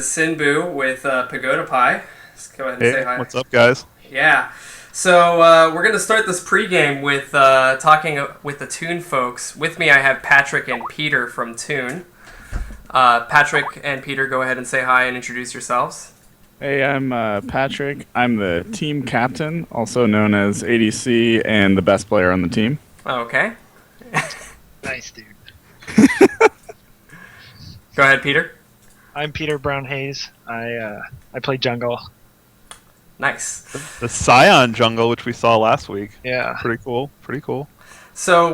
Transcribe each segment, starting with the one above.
Sinbu with Pagoda Pie. Let's go ahead and say Hey, hi. what's up, guys? Yeah. So we're going to start this pregame with talking with the Toon folks. With me, I have Patrick and Peter from Toon. Patrick and Peter, go ahead and say hi and introduce yourselves. Hey, I'm Patrick. I'm the team captain, also known as ADC, and the best player on the team. Okay. Nice, dude. Go ahead, Peter. I'm Peter Brown Hayes. I play jungle. Nice. The Scion jungle, which we saw last week. Yeah. Pretty cool. Pretty cool. So,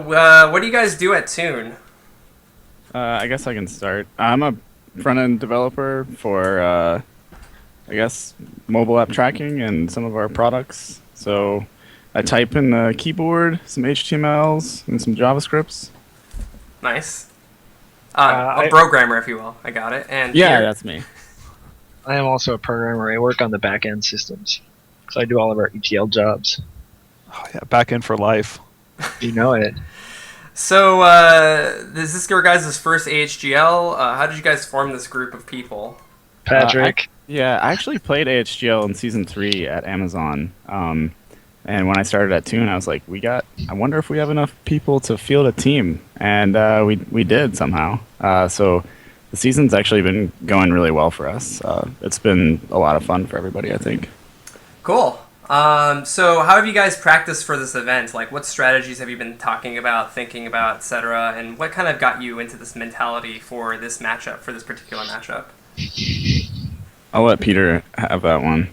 what do you guys do at Toon? I guess I can start. I'm a front-end developer for, I guess, mobile app tracking and some of our products. So I type in the keyboard, some HTMLs, and some JavaScripts. Nice. I- A programmer, if you will. I got it. And Yeah, Peter? that's me. I am also a programmer. I work on the back end systems. So I do all of our ETL jobs. Oh, yeah, back in for life. You know it. So, is this your guys' first AHGL? How did you guys form this group of people? Patrick. Yeah, I actually played AHGL in Season 3 at Amazon. And when I started at Toon, I was like, I wonder if we have enough people to field a team. And we did somehow. So the season's actually been going really well for us. It's been a lot of fun for everybody, I think. Cool. So how have you guys practiced for this event? Like, what strategies have you been talking about, thinking about, etc.? And what kind of got you into this mentality for this matchup, for this particular matchup? I'll let Peter have that one.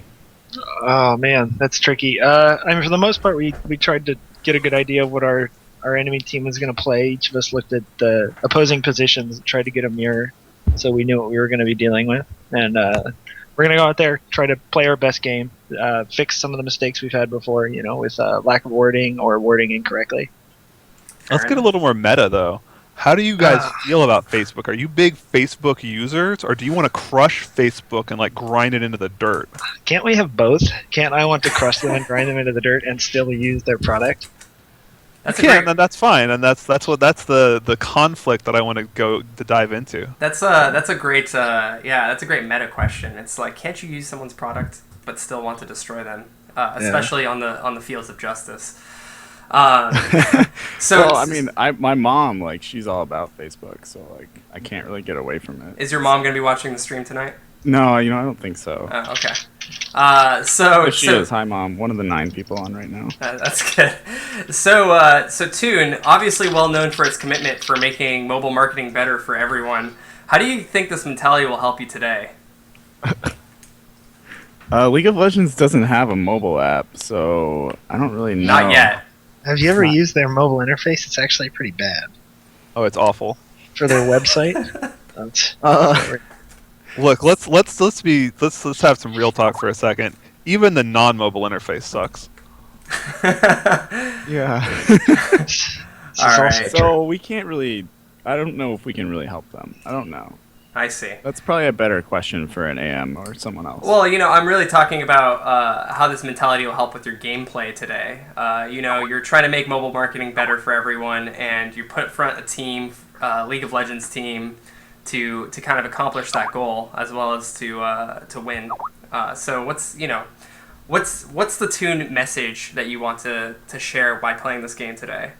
Oh man, that's tricky. I mean, for the most part, we tried to get a good idea of what our enemy team was going to play. Each of us looked at the opposing positions and tried to get a mirror, so we knew what we were going to be dealing with. And we're going to go out there, try to play our best game, fix some of the mistakes we've had before, with lack of wording or wording incorrectly. Let's get a little more meta, though. How do you guys feel about Facebook? Are you big Facebook users, or do you want to crush Facebook and grind it into the dirt? Can't we have both? Can't I want to crush them and grind them into the dirt and still use their product? That's You can, and that's fine, and that's the conflict that I want to dive into. That's a great that's a great meta question. It's like, can't you use someone's product but still want to destroy them, especially on the fields of justice? So, Well, I mean, my mom, she's all about Facebook, so I can't really get away from it. is your mom going to be watching the stream tonight? No, I don't think so. Oh, okay. But she is. Hi, Mom. One of the 9 people on right now. That's good. So Toon, obviously well known for its commitment for making mobile marketing better for everyone. How do you think this mentality will help you today? League of Legends doesn't have a mobile app, so I don't really know. Not yet. Have you ever used their mobile interface? It's actually pretty bad. Oh, it's awful. For their website? That's- Look, let's have some real talk for a second. Even the non-mobile interface sucks. Yeah. this is All also right. true. So we can't really. I don't know if we can really help them. I don't know. I see. That's probably a better question for an AM or someone else. Well, I'm really talking about how this mentality will help with your gameplay today. You're trying to make mobile marketing better for everyone, and you put front a team, League of Legends team, to kind of accomplish that goal as well as to win. So what's the Toon message that you want to share by playing this game today?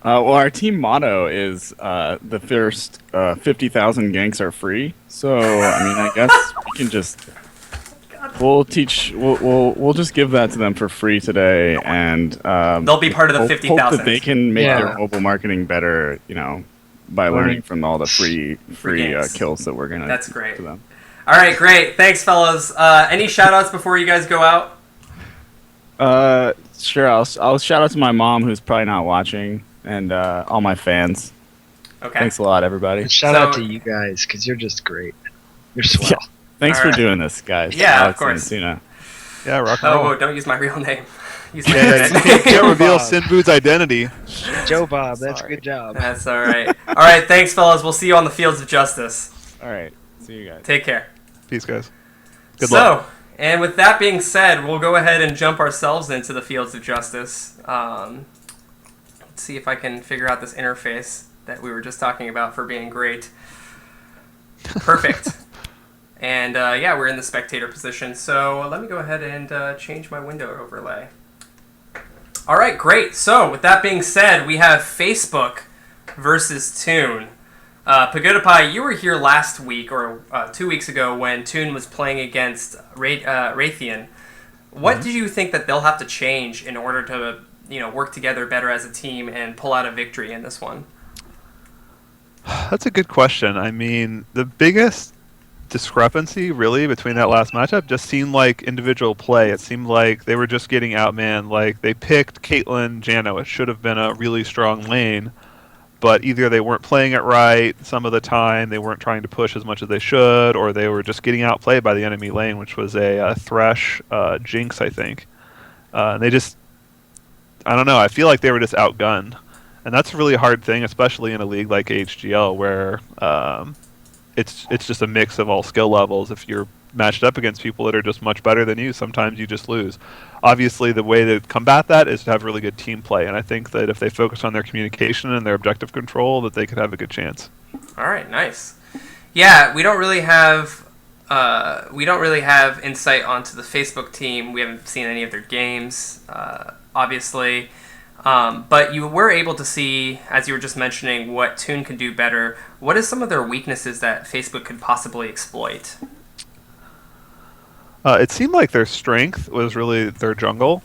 Well, our team motto is the first 50,000 ganks are free. So I mean, I guess we can just we'll just give that to them for free today, and They'll be part of the hope 50,000. that they can make Yeah. their mobile marketing better. By learning from all the free games. kills that we're gonna. That's great. To them. All right, great. Thanks, fellas. Any shout-outs before you guys go out? Sure. I'll shout out to my mom, who's probably not watching, and all my fans. Okay. Thanks a lot, everybody. Shout out So- to you guys, because you're just great. You're swell. Yeah. Thanks All for right. doing this, guys. Yeah, of Alex course. And Tuna. Yeah, rock and roll. Oh, don't use my real name. Use my Yeah, internet you can't name. reveal Bob. Sinbu's identity. Joe Bob, that's a Sorry. good job. That's all right. All right, thanks, fellas. We'll see you on the fields of justice. All right. See you guys. Take care. Peace, guys. Good luck. And with that being said, we'll go ahead and jump ourselves into the fields of justice. Let's see if I can figure out this interface that we were just talking about for being great. Perfect. And yeah, we're in the spectator position. So let me go ahead and change my window overlay. All right, great. So with that being said, we have Facebook versus Toon. PagodaPie, you were here last week or 2 weeks ago when Toon was playing against Raytheon. What did you think that they'll have to change in order to work together better as a team and pull out a victory in this one? That's a good question. I mean, the biggest discrepancy really between that last matchup just seemed like individual play. It seemed like they were just getting outmanned. Like they picked Caitlyn Jano. It should have been a really strong lane, but either they weren't playing it right some of the time, they weren't trying to push as much as they should, or they were just getting outplayed by the enemy lane, which was a Thresh Jinx, I think. And they just, I don't know, I feel like they were just outgunned. And that's a really hard thing, especially in a league like AHGL, where it's just a mix of all skill levels. If you're matched up against people that are just much better than you, sometimes you just lose. Obviously, the way to combat that is to have really good team play, and I think that if they focus on their communication and their objective control, that they could have a good chance. All right, nice. Yeah, we don't really have insight onto the Facebook team. We haven't seen any of their games, obviously. But you were able to see, as you were just mentioning, what Toon can do better. What is some of their weaknesses that Facebook could possibly exploit? It seemed like their strength was really their jungle.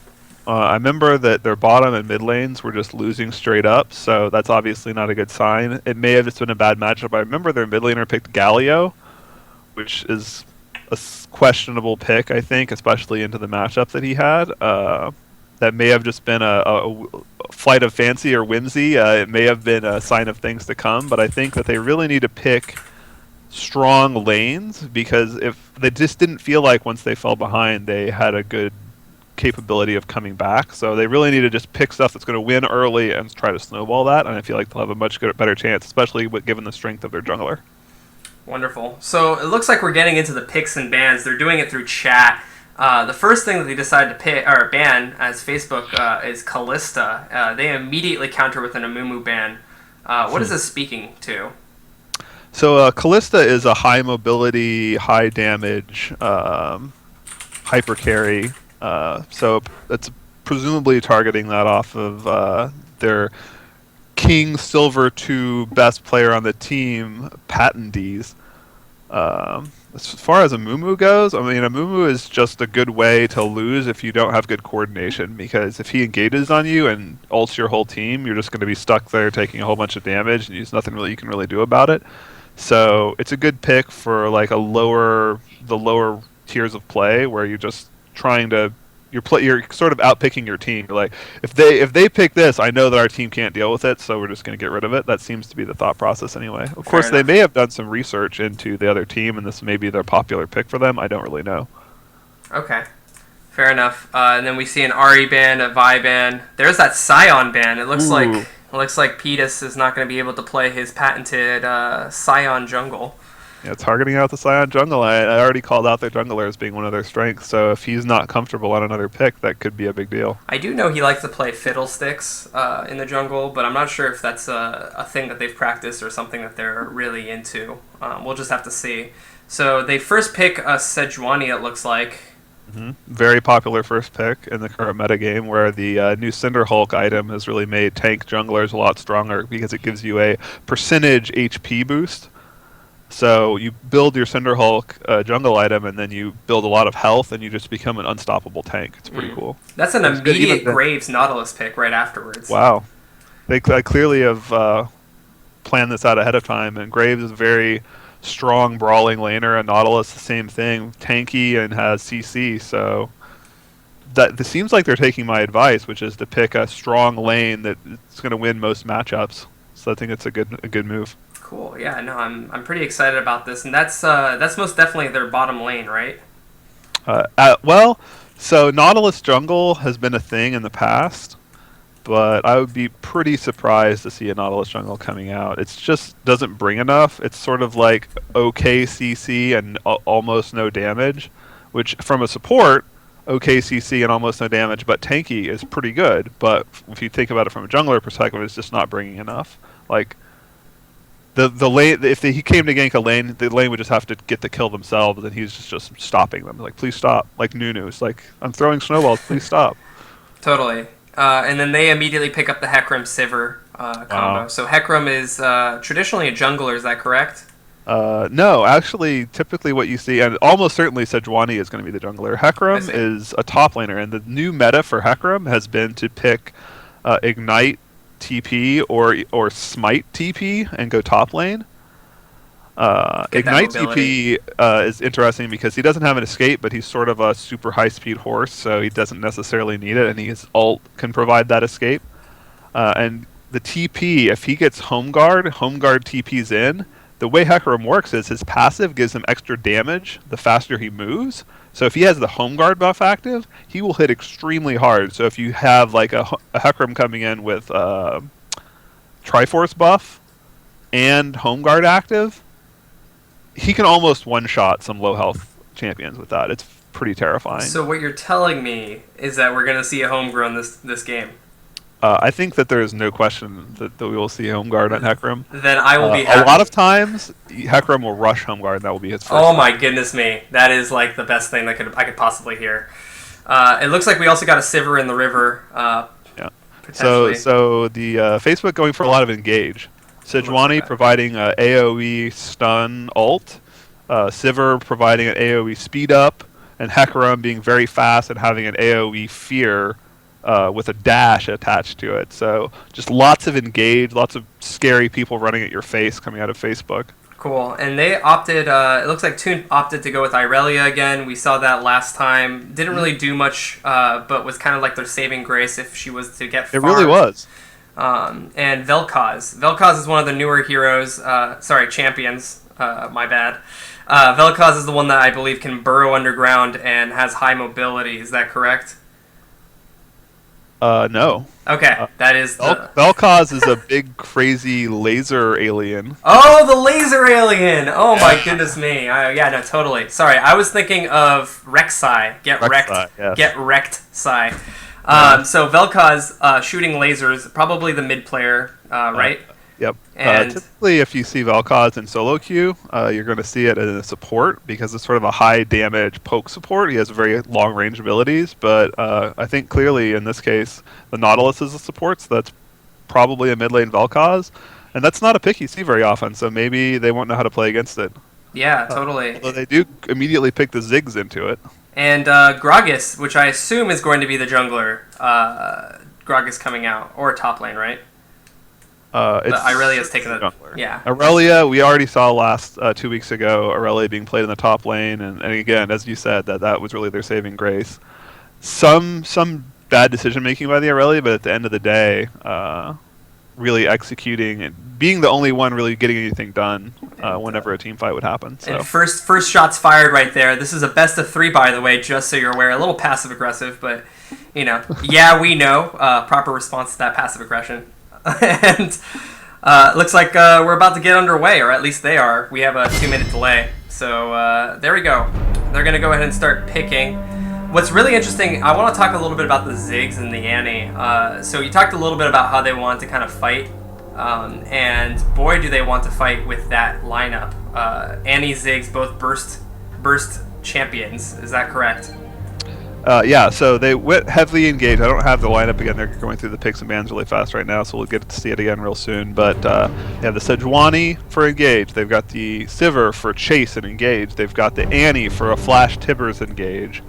I remember that their bottom and mid lanes were just losing straight up, so that's obviously not a good sign. It may have just been a bad matchup. I remember their mid laner picked Galio, which is a questionable pick, I think, especially into the matchup that he had. That may have just been a flight of fancy or whimsy. It may have been a sign of things to come, but I think that they really need to pick strong lanes, because if they just didn't feel like once they fell behind they had a good capability of coming back. So they really need to just pick stuff that's going to win early and try to snowball that, and I feel like they'll have a much better chance, especially given the strength of their jungler. Wonderful. So it looks like we're getting into the picks and bans. They're doing it through chat. The first thing that they decided to pick or ban as Facebook is Callista. They immediately counter with an Amumu ban. What is this speaking to? So Callista is a high mobility, high damage hyper carry. So it's presumably targeting that off of their King Silver 2 best player on the team, Patendees. As far as Amumu goes, I mean, Amumu is just a good way to lose if you don't have good coordination, because if he engages on you and ults your whole team, you're just going to be stuck there taking a whole bunch of damage, and there's nothing really you can really do about it. So it's a good pick for like the lower tiers of play, where you're just trying to you're sort of outpicking your team. You're like, if they pick this, I know that our team can't deal with it, so we're just going to get rid of it. That seems to be the thought process anyway. Of course, they may have done some research into the other team, and this may be their popular pick for them. I don't really know. Okay, fair enough. And then we see an Ari ban, a Vi ban. There's that Scion ban. It looks like Pedus is not going to be able to play his patented Scion jungle. Yeah, targeting out the Scion jungle. I already called out their jungler as being one of their strengths, so if he's not comfortable on another pick, that could be a big deal. I do know he likes to play Fiddlesticks in the jungle, but I'm not sure if that's a thing that they've practiced or something that they're really into. We'll just have to see. So they first pick a Sejuani, it looks like. Mm-hmm. Very popular first pick in the current metagame, where the new Cinder Hulk item has really made tank junglers a lot stronger, because it gives you a percentage HP boost. So you build your Cinder Hulk jungle item, and then you build a lot of health, and you just become an unstoppable tank. It's pretty cool. That's an immediate Graves Nautilus pick right afterwards. Wow. They clearly have planned this out ahead of time, and Graves is a very strong brawling laner, and Nautilus the same thing, tanky and has CC, so it seems like they're taking my advice, which is to pick a strong lane that's going to win most matchups. So I think it's a good move. Cool. Yeah, no, I'm pretty excited about this, and that's most definitely their bottom lane, right? Well, so Nautilus jungle has been a thing in the past, but I would be pretty surprised to see a Nautilus jungle coming out. It just doesn't bring enough. It's sort of like okay CC and almost no damage, which from a support, okay CC and almost no damage, but tanky is pretty good. But if you think about it from a jungler perspective, it's just not bringing enough. Like, the lane, if he came to gank a lane, the lane would just have to get the kill themselves, and he's just stopping them. Like, please stop. Like Nunu's, like, I'm throwing snowballs, please stop. Totally. And then they immediately pick up the Hecarim Sivir combo. Wow. So Hecarim is traditionally a jungler, is that correct? No, actually, typically what you see, and almost certainly Sejuani is going to be the jungler. I Hecarim see. is a top laner, and the new meta for Hecarim has been to pick Ignite TP or Smite TP and go top lane. Get that Ignite mobility. TP is interesting because he doesn't have an escape, but he's sort of a super high-speed horse, so he doesn't necessarily need it, and his ult can provide that escape. And the TP, if he gets Home Guard TP's in. The way Hecarim works is his passive gives him extra damage the faster he moves. So if he has the Home Guard buff active, he will hit extremely hard. So if you have like a Hecarim coming in with Triforce buff and Home Guard active, he can almost one-shot some low health champions with that. It's pretty terrifying. So what you're telling me is that we're going to see a homegrown this game. I think that there is no question that we will see Home Guard on Hecarim. Then I will be happy. A lot of times, Hecarim will rush Home Guard, and that will be his first. Oh my goodness me. That is like the best thing that I could possibly hear. It looks like we also got a Sivir in the river. Yeah. Potentially. So the Facebook going for a lot of engage. Sejuani providing a AoE stun ult, Sivir providing an AoE speed up, and Hecarim being very fast and having an AoE fear with a dash attached to it. So just lots of engage, lots of scary people running at your face coming out of Facebook. Cool. And they opted, it looks like Toon opted to go with Irelia again. We saw that last time. Didn't really do much, but was kind of like their saving grace if she was to get It farmed. really was. And Vel'Koz. Vel'Koz is one of the newer heroes, champions, my bad. Vel'Koz is the one that I believe can burrow underground and has high mobility. Is that correct? No. Okay, that is the... Vel'Koz is a big, crazy laser alien. Oh, the laser alien! Oh my goodness me. Yeah, no, totally. Sorry, I was thinking of Rek'Sai. Get wrecked. Yes. Get wrecked, Sai. So Vel'Koz shooting lasers, probably the mid player, right? Yep. And Typically, if you see Vel'Koz in solo queue, you're going to see it as a support because it's sort of a high damage poke support. He has very long range abilities, but I think clearly in this case, the Nautilus is a support, so that's probably a mid lane Vel'Koz, and that's not a pick you see very often. So maybe they won't know how to play against it. yeah, totally. Although they do immediately pick the Ziggs into it. And Gragas, which I assume is going to be the jungler. Gragas coming out, or top lane, right? But Irelia's taking the jungler. Yeah. Irelia, we already saw last 2 weeks ago, Irelia being played in the top lane, and again, as you said, that was really their saving grace. Some bad decision making by the Irelia, but at the end of the day, really executing and being the only one really getting anything done whenever a team fight would happen. So. And first shots fired right there. This is a best of 3, by the way, just so you're aware. A little passive aggressive, but yeah, we know. Proper response to that passive aggression. And looks like we're about to get underway, or at least they are. We have a 2-minute delay. So there we go. They're going to go ahead and start picking. What's really interesting, I want to talk a little bit about the Ziggs and the Annie. So you talked a little bit about how they want to kind of fight. And boy, do they want to fight with that lineup. Annie, Ziggs, both burst champions. Is that correct? Yeah, so they went heavily engaged. I don't have the lineup again. They're going through the picks and bans really fast right now, so we'll get to see it again real soon. But they have the Sejuani for engage. They've got the Sivir for chase and engage. They've got the Annie for a flash Tibbers engage.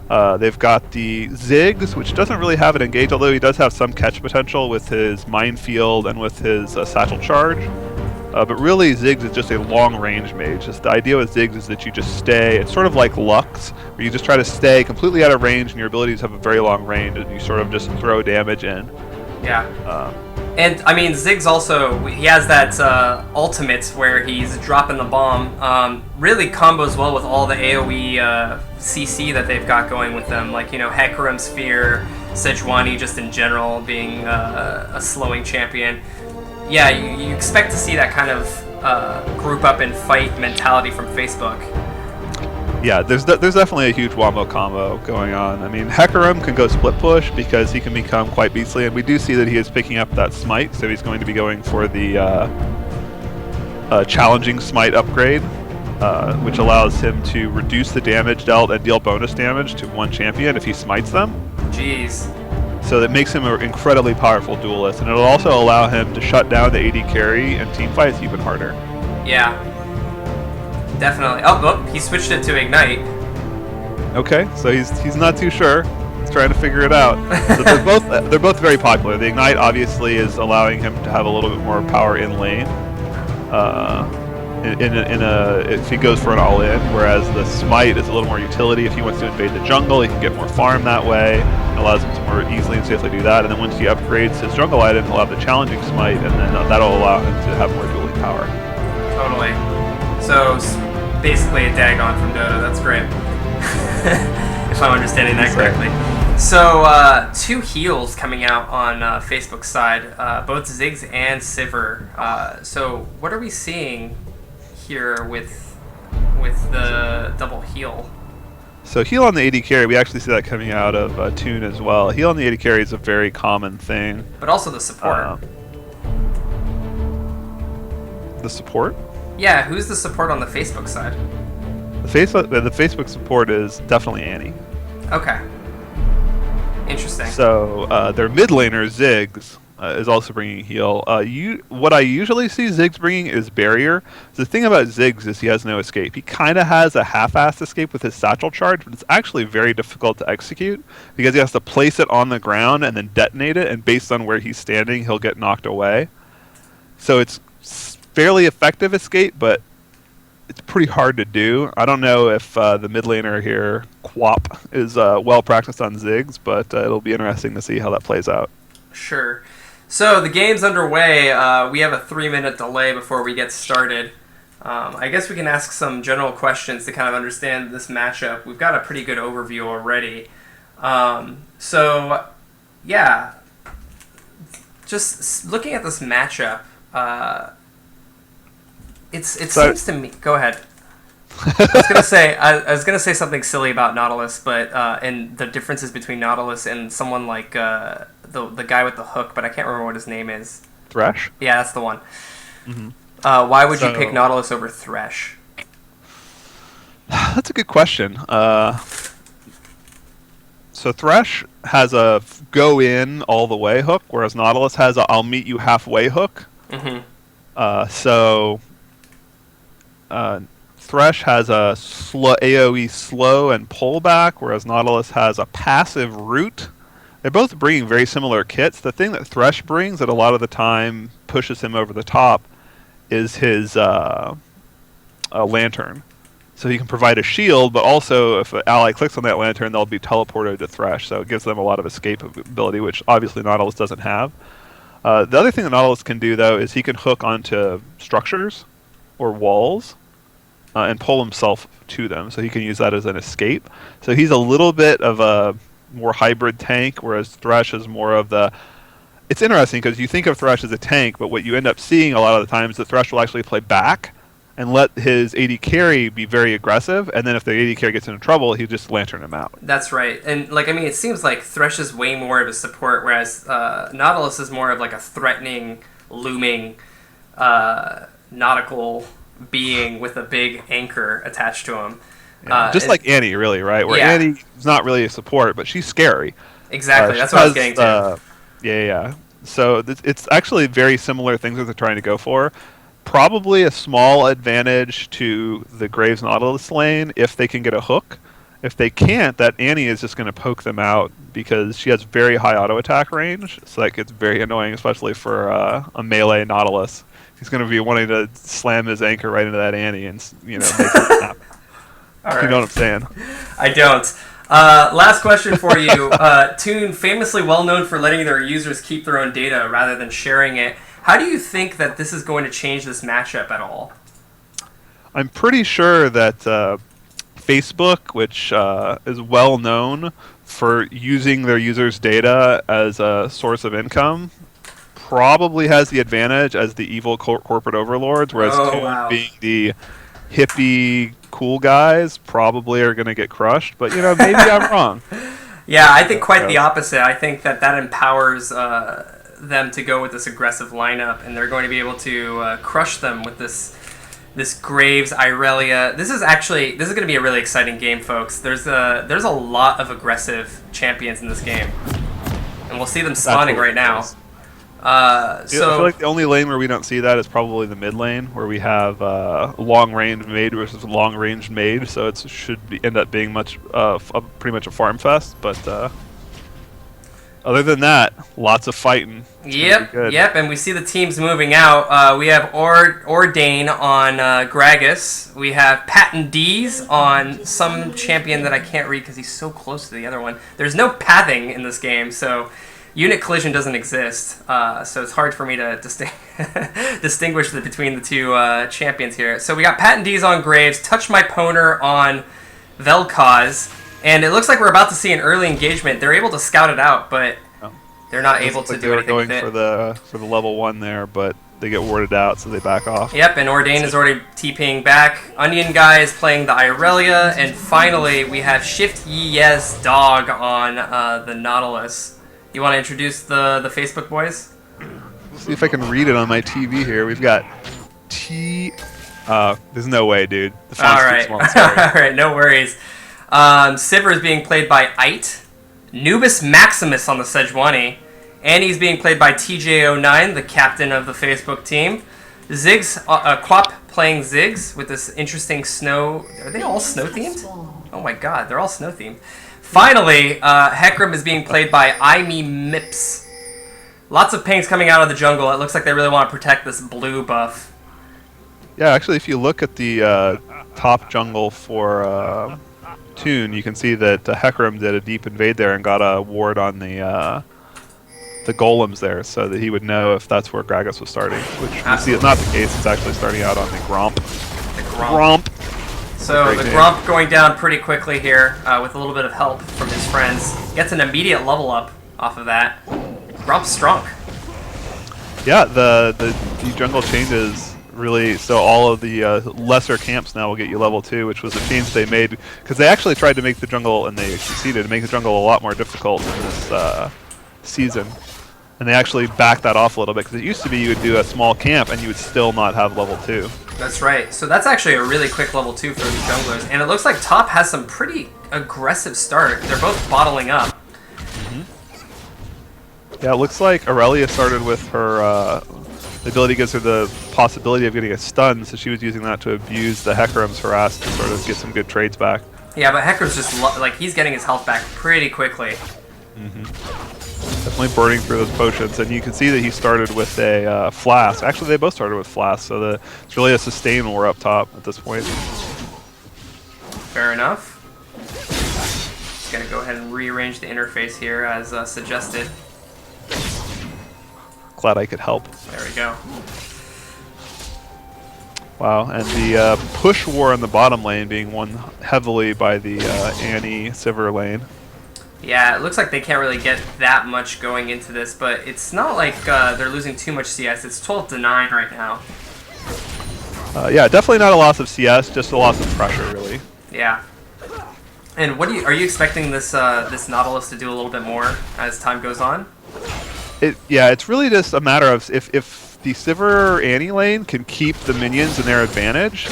They've got the Ziggs, which doesn't really have an engage, although he does have some catch potential with his minefield and with his satchel charge. But really, Ziggs is just a long-range mage. Just the idea with Ziggs is that you just stay. It's sort of like Lux, where you just try to stay completely out of range, and your abilities have a very long range, and you sort of just throw damage in. Yeah. And I mean, Ziggs also, he has that ultimate where he's dropping the bomb. Really combos well with all the AoE CC that they've got going with them, like Hecarim Sphere, Sejuani just in general being a slowing champion. Yeah, you expect to see that kind of group up and fight mentality from Facebook. Yeah, there's definitely a huge Wombo combo going on. I mean, Hecarim can go split push because he can become quite beastly, and we do see that he is picking up that smite, so he's going to be going for the a challenging smite upgrade, which allows him to reduce the damage dealt and deal bonus damage to one champion if he smites them. Jeez. So that makes him an incredibly powerful duelist, and it'll also allow him to shut down the AD carry and team fights even harder. Yeah. Definitely. Oh, he switched it to Ignite. Okay, so he's not too sure. He's trying to figure it out. So they're both very popular. The Ignite obviously is allowing him to have a little bit more power in lane. If he goes for an all-in, whereas the Smite is a little more utility. If he wants to invade the jungle, he can get more farm that way. It allows him to more easily and safely do that. And then once he upgrades his jungle item, he'll have the challenging Smite, and then that'll allow him to have more dueling power. Totally. So basically a Dagon from Dota. That's great. If I'm understanding that correctly. So, 2 heals coming out on Facebook's side, both Ziggs and Sivir. So, what are we seeing here with the double heal? So heal on the AD carry, we actually see that coming out of Toon as well. Heal on the AD carry is a very common thing. But also the support. The support? Yeah, who's the support on the Facebook side? The Facebook support is definitely Annie. Okay. Interesting. So their mid laner Ziggs is also bringing heal. What I usually see Ziggs bringing is barrier. The thing about Ziggs is he has no escape. He kind of has a half-assed escape with his satchel charge, but it's actually very difficult to execute because he has to place it on the ground and then detonate it, and based on where he's standing, he'll get knocked away. So it's fairly effective escape, but it's pretty hard to do. I don't know if the mid laner here, Quap, is well practiced on Ziggs, but it'll be interesting to see how that plays out. Sure. So the game's underway. We have a 3-minute delay before we get started. I guess we can ask some general questions to kind of understand this matchup. We've got a pretty good overview already. So, yeah, just looking at this matchup, it seems to me. Go ahead. I was gonna say something silly about Nautilus, but and the differences between Nautilus and someone like the guy with the hook, but I can't remember what his name is. Thresh? Yeah, that's the one. Mm-hmm. Why would you pick Nautilus over Thresh? That's a good question. So Thresh has a go in all the way hook, whereas Nautilus has a I'll meet you halfway hook. Mm-hmm. Thresh has a AoE slow and pullback, whereas Nautilus has a passive root. They're both bringing very similar kits. The thing that Thresh brings that a lot of the time pushes him over the top is his lantern. So he can provide a shield, but also if an ally clicks on that lantern, they'll be teleported to Thresh. So it gives them a lot of escape ability, which obviously Nautilus doesn't have. The other thing that Nautilus can do, though, is he can hook onto structures or walls and pull himself to them. So he can use that as an escape. So he's a little bit of a more hybrid tank, whereas Thresh is more of the... It's interesting because you think of Thresh as a tank, but what you end up seeing a lot of the time is that Thresh will actually play back and let his AD carry be very aggressive, and then if the AD carry gets into trouble, he'll just lantern him out. That's right. And, it seems like Thresh is way more of a support, whereas Nautilus is more of like a threatening, looming, nautical being with a big anchor attached to him. Yeah, just like Annie, really, right? Where Annie is not really a support, but she's scary. Exactly, that's what I was getting to. Yeah. So it's actually very similar things that they're trying to go for. Probably a small advantage to the Graves Nautilus lane if they can get a hook. If they can't, that Annie is just going to poke them out because she has very high auto attack range. So that gets very annoying, especially for a melee Nautilus. He's going to be wanting to slam his anchor right into that Annie and make it snap. All right. You know what I'm saying? I don't. Last question for you. Toon, famously well known for letting their users keep their own data rather than sharing it. How do you think that this is going to change this matchup at all? I'm pretty sure that Facebook, which is well known for using their users' data as a source of income, probably has the advantage as the evil corporate overlords, whereas Toon being the hippie cool guys probably are going to get crushed. But, maybe I'm wrong. Yeah, I think quite the opposite. I think that empowers them to go with this aggressive lineup, and they're going to be able to crush them with this this Graves Irelia. This is going to be a really exciting game, folks. There's a lot of aggressive champions in this game, and we'll see them spawning right now. I feel like the only lane where we don't see that is probably the mid lane, where we have long range mage versus long range mage. So it should end up being pretty much a farm fest. But other than that, lots of fighting. Yep. And we see the teams moving out. We have Ordain on Gragas. We have Patton D's on some champion that I can't read because he's so close to the other one. There's no pathing in this game, so unit collision doesn't exist. So it's hard for me to distinguish between the two champions here. So we got Patton D's on Graves, Touch My Poner on Vel'Koz. And it looks like we're about to see an early engagement. They're able to scout it out, but they're not able to do anything with it. They were going for the level 1 there, but they get warded out, so they back off. Yep, and Ordain is already TPing back. Onion Guy is playing the Irelia, and finally we have Shift Yes Dog on the Nautilus. You want to introduce the Facebook boys? Let's see if I can read it on my TV here. We've got there's no way, dude. The font's too small. Sorry. All right, no worries. Sivir is being played by Ite. Nubis Maximus on the Sejuani. And he's being played by TJ09, the captain of the Facebook team. Ziggs, Quap playing Ziggs with this interesting snow. Are they all snow themed? Oh my god, they're all snow themed. Finally, Hecarim is being played by Imi Mips. Lots of pings coming out of the jungle. It looks like they really want to protect this blue buff. Yeah, actually, if you look at the top jungle for Toon, you can see that Hecarim did a deep invade there and got a ward on the golems there, so that he would know if that's where Gragas was starting. Which we see is not the case. It's actually starting out on the Gromp. The Gromp. So the Gromp going down pretty quickly here with a little bit of help from his friends. Gets an immediate level up off of that. Gromp's strong. Yeah, the jungle changes really, so all of the lesser camps now will get you level 2, which was a change they made because they actually tried to make the jungle, and they succeeded, to make the jungle a lot more difficult in this season. And they actually backed that off a little bit, because it used to be you would do a small camp and you would still not have level 2. That's right. So that's actually a really quick level 2 for the junglers. And it looks like top has some pretty aggressive start. They're both bottling up. Yeah, it looks like Aurelia started with her, the ability gives her the possibility of getting a stun, so she was using that to abuse the Hecarim's harass to sort of get some good trades back. Yeah, but Hecarim's just, like, he's getting his health back pretty quickly. Definitely burning through those potions, and you can see that he started with a flask. Actually, they both started with flasks, so it's really a sustain war up top at this point. Fair enough. Just gonna go ahead and rearrange the interface here as suggested. Glad I could help. There we go. Wow, and the push war in the bottom lane being won heavily by the Annie Sivir lane. Yeah, it looks like they can't really get that much going into this, but it's not like they're losing too much CS. It's 12-9 right now. Yeah, definitely not a loss of CS, just a loss of pressure, really. Yeah. And are you expecting this this Nautilus to do a little bit more as time goes on? Yeah, it's really just a matter of if the Sivir Annie lane can keep the minions in their advantage,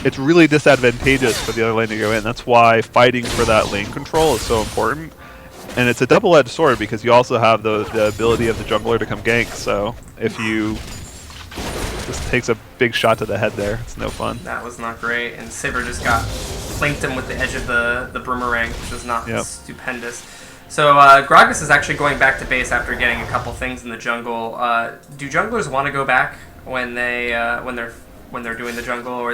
it's really disadvantageous for the other lane to go in. That's why fighting for that lane control is so important. And it's a double-edged sword, because you also have the ability of the jungler to come gank, so if you just takes a big shot to the head there, it's no fun. That was not great, and Sivir just got flanked him with the edge of the boomerang, which was not stupendous. So Gragas is actually going back to base after getting a couple things in the jungle. Do junglers want to go back when they're doing the jungle, or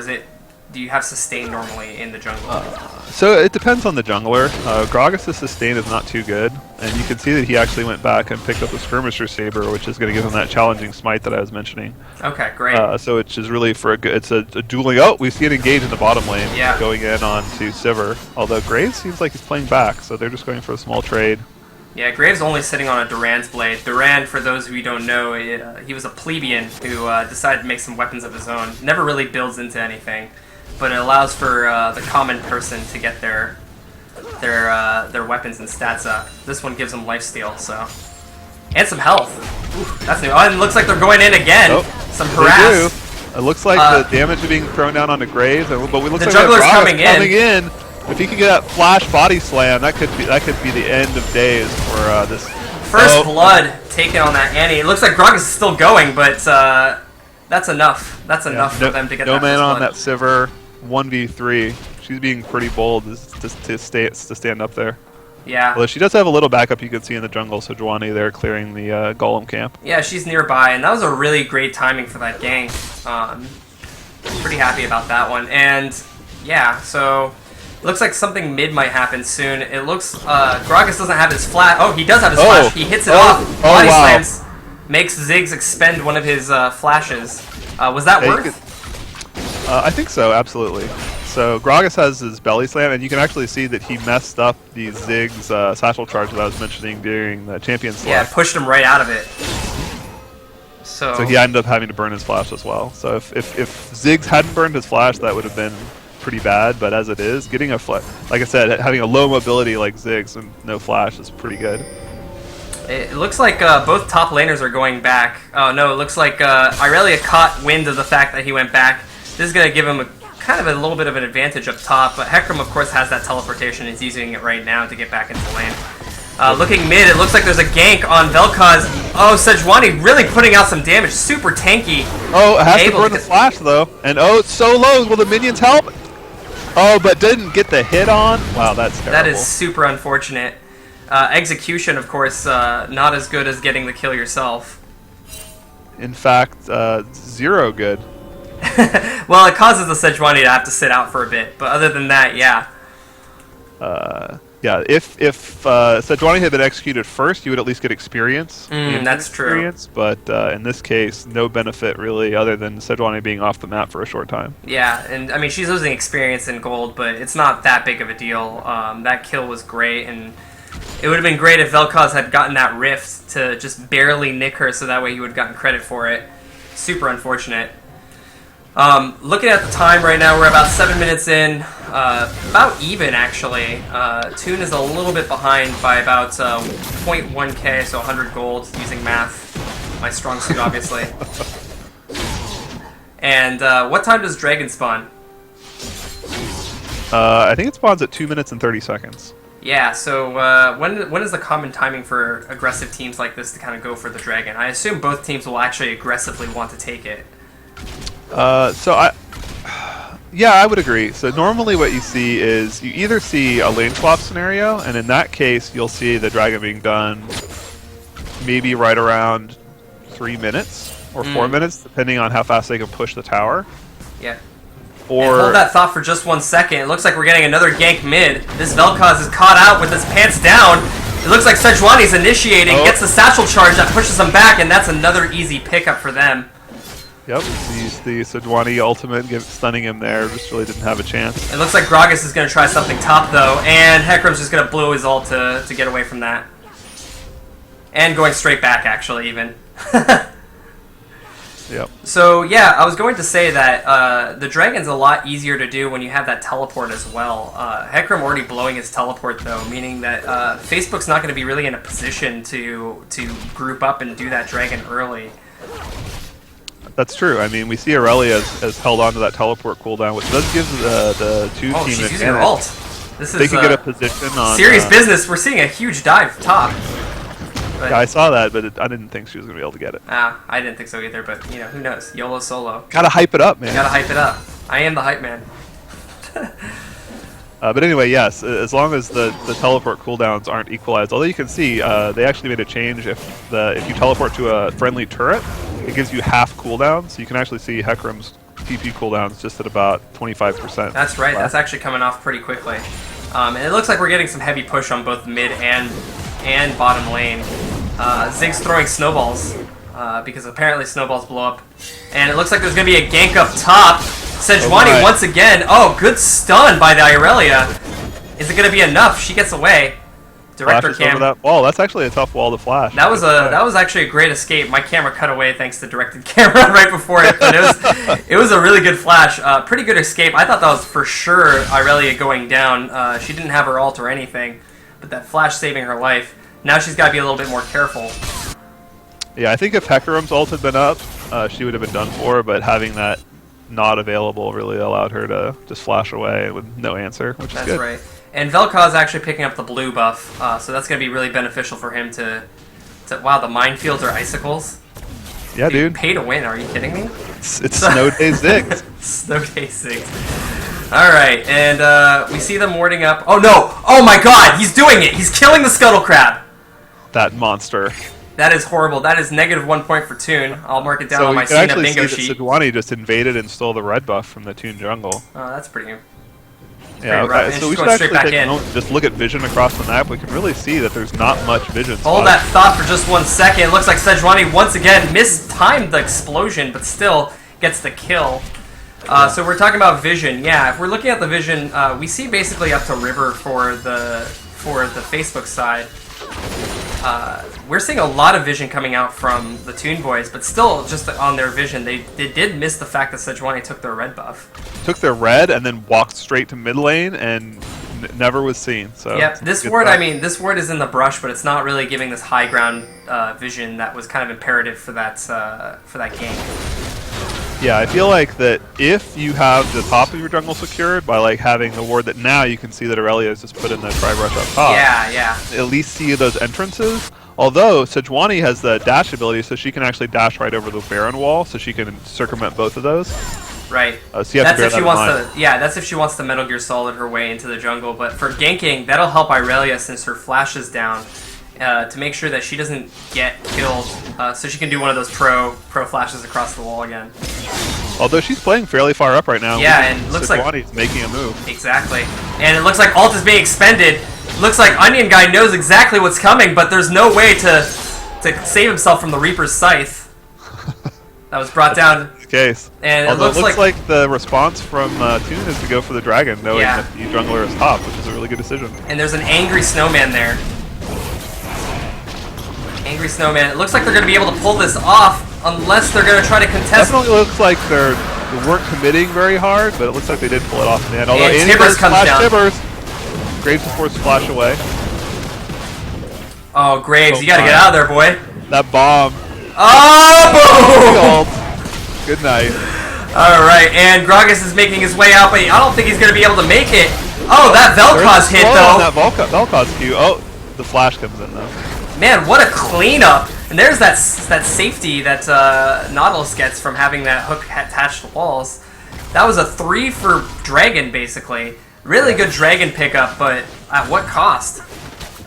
do you have sustain normally in the jungle? So it depends on the jungler. Gragas' sustain is not too good, and you can see that he actually went back and picked up the Skirmisher Saber, which is going to give him that challenging smite that I was mentioning. Okay, great. So it's just really for it's a dueling. Oh, we see it engage in the bottom lane, going in onto Sivir. Although Graves seems like he's playing back, so they're just going for a small trade. Yeah, Graves only sitting on a Duran's blade. Duran, for those of you who don't know, he was a plebeian who decided to make some weapons of his own. Never really builds into anything, but it allows for the common person to get their weapons and stats up. This one gives them lifesteal, so. And some health. Ooh, that's new. Oh, and it looks like they're going in again. Oh, some harass. It looks like the damage is being thrown down onto Graves, but we looks The like juggler's we have coming in. If he could get that flash body slam, that could be the end of days for this. First blood taken on that Annie. It looks like Gragas is still going, but that's enough. That's enough for them to get no that man first on blood. that Sivir 1v3. She's being pretty bold to stand up there. Yeah. Although she does have a little backup you can see in the jungle, so Juani there clearing the Golem camp. Yeah, she's nearby, and that was a really great timing for that gank. Pretty happy about that one. And yeah, so looks like something mid might happen soon. It looks Gragas doesn't have his flash. Oh, he does have his flash. He hits it off. Body slams. Makes Ziggs expend one of his flashes. Was that worth? I think so, absolutely. So Gragas has his belly slam, and you can actually see that he messed up the Ziggs satchel charge that I was mentioning during the champion select. Yeah, pushed him right out of it. So he ended up having to burn his flash as well. So if Ziggs hadn't burned his flash, that would have been pretty bad. But as it is, getting a flash, like I said, having a low mobility like Ziggs and no flash is pretty good. it looks like both top laners are going back. Oh no, it looks like Irelia caught wind of the fact that he went back. This is going to give him kind of a little bit of an advantage up top, but Hecarim, of course, has that teleportation and is using it right now to get back into lane. Looking mid, it looks like there's a gank on Vel'Koz. Oh, Sejuani really putting out some damage. Super tanky. Oh, it has to burn the flash, though. And oh, it's so low. Will the minions help? Oh, but didn't get the hit on? Wow, that's terrible. That is super unfortunate. Execution, of course, not as good as getting the kill yourself. In fact, 0 good. Well, it causes the Sejuani to have to sit out for a bit, but other than that, yeah. Yeah, if Sejuani had been executed first, you would at least get experience. That's true. But in this case, no benefit really, other than Sejuani being off the map for a short time. Yeah, and I mean, she's losing experience in gold, but it's not that big of a deal. That kill was great, and it would have been great if Vel'Koz had gotten that rift to just barely nick her, so that way he would have gotten credit for it. Super unfortunate. Looking at the time right now, we're about 7 minutes in, about even actually. Toon is a little bit behind by about 0.1k, so 100 gold using math, my strong suit obviously. And what time does Dragon spawn? I think it spawns at 2 minutes and 30 seconds. Yeah, so when is the common timing for aggressive teams like this to kind of go for the Dragon? I assume both teams will actually aggressively want to take it. Yeah, I would agree. So normally what you see is you either see a lane swap scenario, and in that case you'll see the dragon being done maybe right around 3 minutes or 4 minutes, depending on how fast they can push the tower. Yeah. Or and hold that thought for just 1 second. It looks like we're getting another gank mid. This Vel'Koz is caught out with his pants down. It looks like Sejuani's initiating, gets the satchel charge that pushes him back, and that's another easy pickup for them. Yep, used the Sejuani ultimate, stunning him there. Just really didn't have a chance. It looks like Gragas is going to try something top, though, and Hecarim's just going to blow his ult to get away from that. And going straight back, actually, even. Yep. So, yeah, I was going to say that the Dragon's a lot easier to do when you have that teleport as well. Hecarim already blowing his teleport, though, meaning that Facebook's not going to be really in a position to group up and do that Dragon early. That's true. I mean, we see Aurelia has held on to that teleport cooldown, which does give the Toon team she's an using her ult. This they is can get a position on... Serious business. We're seeing a huge dive top. But, yeah, I saw that, but I didn't think she was going to be able to get it. I didn't think so either, but, you know, who knows? YOLO solo. Gotta hype it up, man. Gotta hype it up. I am the hype man. But anyway, yes, as long as the teleport cooldowns aren't equalized, although you can see they actually made a change if you teleport to a friendly turret, it gives you half cooldown, so you can actually see Hecarim's TP cooldowns just at about 25%. That's right, that's actually coming off pretty quickly. And it looks like we're getting some heavy push on both mid and bottom lane. Ziggs throwing snowballs, because apparently snowballs blow up. And it looks like there's going to be a gank up top. Sejuani once again. Oh, good stun by the Irelia. Is it going to be enough? She gets away. Director Flashes cam. over that wall. That's actually a tough wall to flash. That was actually a great escape. My camera cut away thanks to directed camera right before it, but it was a really good flash. Pretty good escape. I thought that was for sure Irelia going down. She didn't have her ult or anything, but that flash saving her life. Now she's got to be a little bit more careful. Yeah, I think if Hecarim's ult had been up, she would have been done for, but having that not available really allowed her to just flash away with no answer, which is good. That's right. And Vel'Koz actually picking up the blue buff, so that's going to be really beneficial for him to... Wow, the minefields are icicles? Yeah, dude. Pay to win, are you kidding me? It's Snow Day 6. Snow Day 6. Alright, and we see them warding up... Oh no! Oh my god! He's doing it! He's killing the Scuttle Crab! That monster. That is horrible. That is -1 point for Toon. I'll mark it down on my So you can Cena actually bingo see sheet. that Sejuani just invaded and stole the red buff from the Toon jungle. Oh, that's pretty... Yeah, rough. And so she's we should going straight actually back take a in. moment and just look at vision across the map. We can really see that there's not much vision. Hold that thought for just 1 second. It looks like Sejuani once again mistimed the explosion, but still gets the kill. So we're talking about vision. Yeah, if we're looking at the vision, we see basically up to river for the Facebook side. We're seeing a lot of vision coming out from the Toon Boys, but still just on their vision, they did miss the fact that Sejuani took their red buff. Took their red and then walked straight to mid lane and never was seen. So yep, this ward, I mean, this ward is in the brush, but it's not really giving this high ground vision that was kind of imperative for that game. Yeah, I feel like that if you have the top of your jungle secured by like having the ward that now you can see that Aurelia has just put in the tri-brush up top. Yeah. At least see those entrances. Although Sejuani has the dash ability, so she can actually dash right over the Baron wall, so she can circumvent both of those. Right. So you have that's to if bear she that in wants mind. to. Yeah, that's if she wants to Metal Gear Solid her way into the jungle. But for ganking, that'll help Irelia since her flash is down. To make sure that she doesn't get killed, so she can do one of those pro flashes across the wall again. Although she's playing fairly far up right now. Yeah, and looks like Sejuani's making a move. Exactly, and it looks like ult is being expended. Looks like Onion Guy knows exactly what's coming, but there's no way to save himself from the Reaper's Scythe. That was brought down. The case. And although it looks like the response from Toon is to go for the dragon, knowing Yeah. that the jungler is top, which is a really good decision. And there's an angry snowman there. Angry snowman. It looks like they're going to be able to pull this off, unless they're going to try to contest. Definitely looks like they weren't committing very hard, but it looks like they did pull it off in the end. Although And Annie Tibbers does comes flash down. Tibbers. Graves of course flash away. Oh, Graves, Oh, you got to get my. out of there, boy. That bomb. Oh, boom! Good night. All right, and Gragas is making his way out, but I don't think he's going to be able to make it. Oh, that Vel'Koz hit, though. That Vel'Koz Q. Oh, the flash comes in, though. Man, what a cleanup! And there's that safety that Nautilus gets from having that hook attached to walls. That was a 3 for Dragon, basically. Really good Dragon pickup, but at what cost?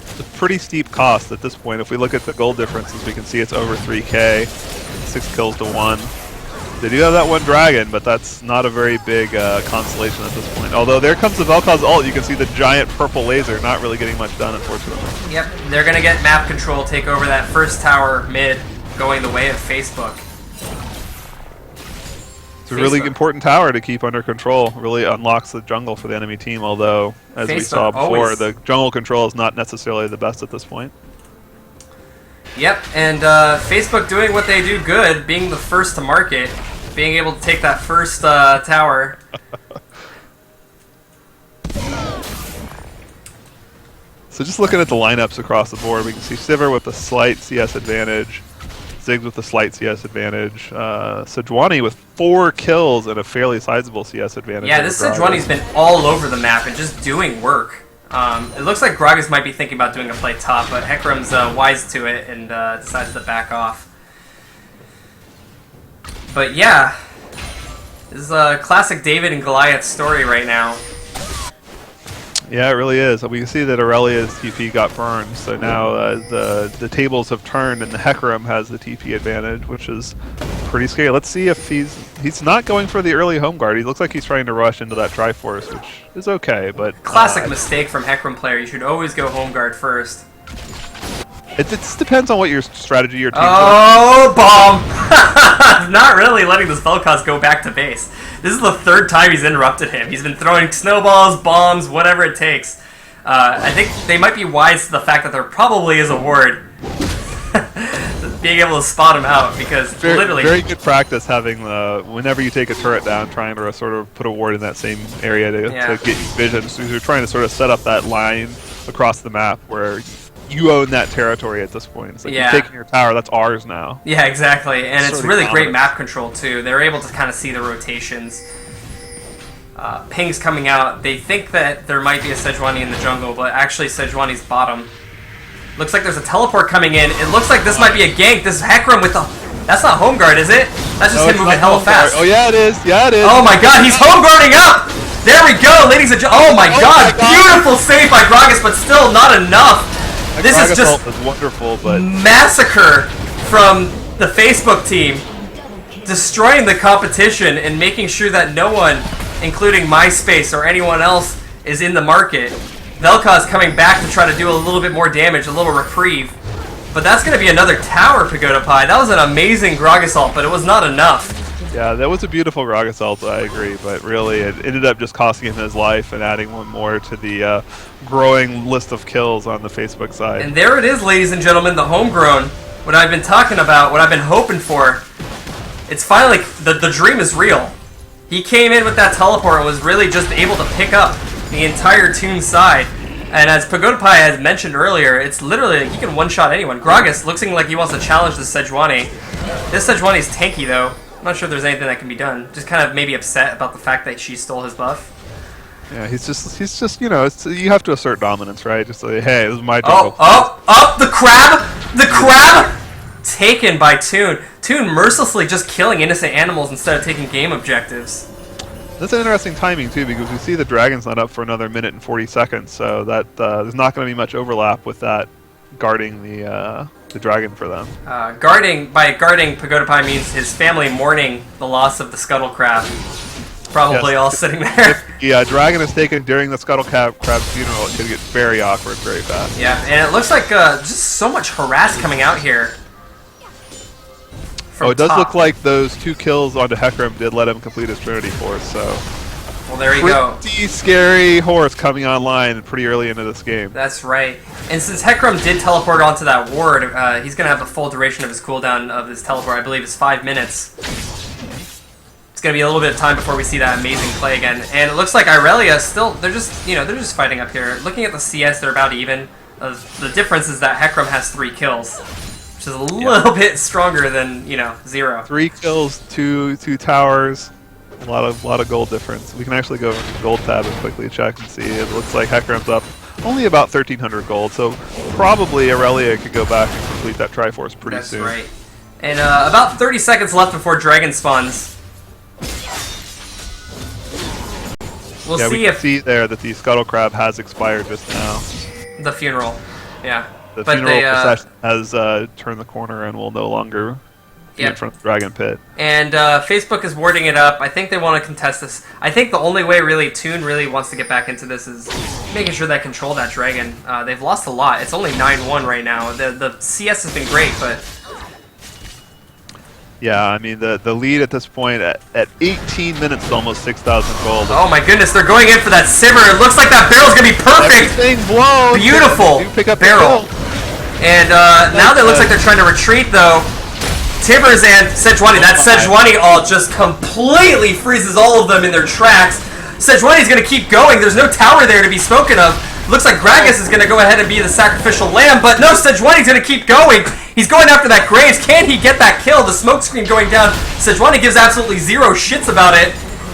It's a pretty steep cost at this point. If we look at the gold differences, we can see it's over 3k. 6 kills to 1. They do have that one dragon, but that's not a very big consolation at this point. Although there comes the Vel'Koz ult, you can see the giant purple laser not really getting much done, unfortunately. Yep, they're going to get map control, take over that first tower mid, going the way of Facebook. It's a really important tower to keep under control. Really unlocks the jungle for the enemy team, although, as we saw before, always. the jungle control is not necessarily the best at this point. Yep, and Facebook doing what they do good, being the first to market, being able to take that first tower. So just looking at the lineups across the board, we can see Sivir with a slight CS advantage, Ziggs with a slight CS advantage, Sejuani with 4 kills and a fairly sizable CS advantage. Yeah, this Sejuani's been all over the map and just doing work. It looks like Gragas might be thinking about doing a play top, but Hecarim's wise to it and decides to back off. But yeah, this is a classic David and Goliath story right now. Yeah, it really is. We can see that Aurelia's TP got burned, so now the tables have turned and the Hecarim has the TP advantage, which is pretty scary. Let's see if he's not going for the early home guard. He looks like he's trying to rush into that Triforce, which is okay, but... Classic mistake from Hecarim player. You should always go home guard first. It just depends on what your strategy your team Oh, bomb! Not really letting this Vel'Koz go back to base. This is the 3rd time he's interrupted him. He's been throwing snowballs, bombs, whatever it takes. I think they might be wise to the fact that there probably is a ward. Being able to spot him out, because literally... Very good practice having whenever you take a turret down, trying to sort of put a ward in that same area to get you vision. So you're trying to sort of set up that line across the map where you own that territory at this point. It's like Yeah. you're taking your tower, that's ours now. Yeah, exactly. And it's Sort of really great dominant. map control, too. They're able to kind of see the rotations. Ping's coming out. They think that there might be a Sejuani in the jungle, but actually Sejuani's bottom. Looks like there's a teleport coming in. It looks like this might be a gank. This is Hecarim with the... That's not home guard, is it? That's just No, him it's moving not hella home guard. fast. Oh yeah, it is. Yeah, it is. Oh my god, he's home guarding up! There we go, ladies and gentlemen. Oh my Oh god, my God. beautiful save by Gragas, but still not enough. That This is Gragas just ult is wonderful, but massacre from the Facebook team, destroying the competition and making sure that no one, including MySpace or anyone else, is in the market. Vel'Koz coming back to try to do a little bit more damage, a little reprieve. But that's going to be another tower, Pagoda Pie. That was an amazing Gragas ult, but it was not enough. yeah, that was a beautiful Gragas ult, I agree, but really it ended up just costing him his life and adding one more to the growing list of kills on the Facebook side. And there it is, ladies and gentlemen, the homegrown. What I've been talking about, what I've been hoping for. It's finally, the dream is real. He came in with that teleport and was really just able to pick up the entire Toon side. And as Pagoda Pie has mentioned earlier, it's literally, he can one-shot anyone. Gragas looking like he wants to challenge this Sejuani. This Sejuani's tanky, though. I'm not sure if there's anything that can be done. Just kind of maybe upset about the fact that she stole his buff. Yeah, he's just, you know, you have to assert dominance, right? Just like, hey, this is my Oh, jungle. the crab! The crab! Taken by Toon. Toon mercilessly just killing innocent animals instead of taking game objectives. That's an interesting timing, too, because we see the dragon's not up for another minute and 40 seconds, so that there's not going to be much overlap with that guarding the dragon for them. Guarding Pagoda Pie means his family mourning the loss of the Scuttle Crab. Probably Yes. all sitting there. The dragon is taken during the Scuttle Crab's funeral. It's going to get very awkward very fast. Yeah, and it looks like just so much harass coming out here. From Oh, it does top. look like those 2 kills onto Hecarim did let him complete his Trinity Force, so... Well, there you go. Pretty scary horse coming online pretty early into this game. That's right. And since Hecarim did teleport onto that ward, he's going to have the full duration of his cooldown of his teleport. I believe it's 5 minutes. It's going to be a little bit of time before we see that amazing play again. And it looks like Irelia still, they're just fighting up here. Looking at the CS, they're about even. The difference is that Hecarim has 3 kills, which is a little bit stronger than, 0. 3 kills, 2 towers, a lot of gold difference. We can actually go into the gold tab and quickly check and see. It looks like Hecarim's up only about 1,300 gold, so probably Aurelia could go back and complete that Triforce pretty soon. That's right. And about 30 seconds left before Dragon spawns. We'll Yeah, see we can if see there that the Scuttle Crab has expired just now. the funeral. Yeah. The But funeral they, procession has turned the corner and will no longer be in Yep. front of the Dragon Pit. And Facebook is warding it up. I think they want to contest this. I think the only way really Toon really wants to get back into this is making sure they control that dragon. They've lost a lot. It's only 9-1 right now. The CS has been great, but Yeah, I mean, the lead at this point, at 18 minutes, is almost 6,000 gold. oh my goodness, they're going in for that Sivir. It looks like that barrel's going to be perfect. Everything blows! Beautiful You pick up the barrel. kill. And now that it looks like they're trying to retreat, though. Tibbers and Sejuani. That Sejuani ult just completely freezes all of them in their tracks. Sejuani's going to keep going. There's no tower there to be spoken of. Looks like Gragas is going to go ahead and be the sacrificial lamb, but no, Sejuani's going to keep going. He's going after that Graves. Can he get that kill? The smoke screen going down. Sejuani gives absolutely 0 shits about it.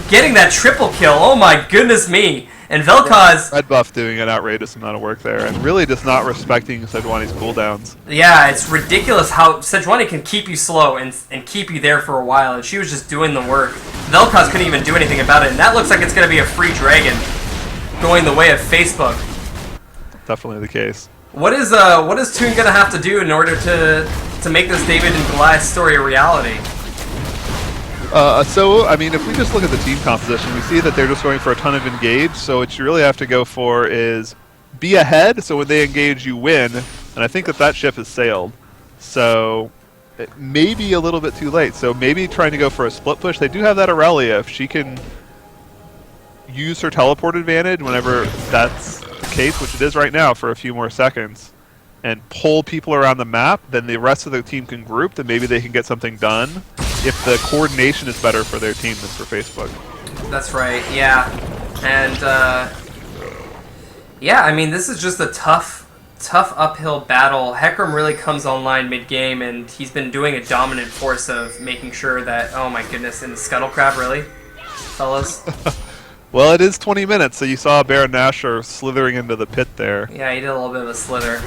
Getting that triple kill. Oh my goodness me. And Vel'Koz, Red buff doing an outrageous amount of work there, and really just not respecting Sejuani's cooldowns. yeah, it's ridiculous how Sejuani can keep you slow and keep you there for a while, and she was just doing the work. Vel'Koz couldn't even do anything about it, and that looks like it's going to be a free dragon going the way of Facebook. Definitely the case. What is Toon going to have to do in order to make this David and Goliath story a reality? So, I mean, if we just look at the team composition, we see that they're just going for a ton of engage, so what you really have to go for is be ahead, so when they engage, you win, and I think that ship has sailed. So, it may be a little bit too late, so maybe trying to go for a split push. They do have that Aurelia. If she can use her teleport advantage whenever that's the case, which it is right now for a few more seconds, and pull people around the map, then the rest of the team can group, then maybe they can get something done if the coordination is better for their team than for Facebook. That's right, yeah. And, yeah, I mean, this is just a tough tough uphill battle. Hecarim really comes online mid-game, and he's been doing a dominant force of making sure that, oh my goodness, in the Scuttle Crab, really? Fellas? Well, it is 20 minutes, so you saw Baron Nashor slithering into the pit there. Yeah, he did a little bit of a slither.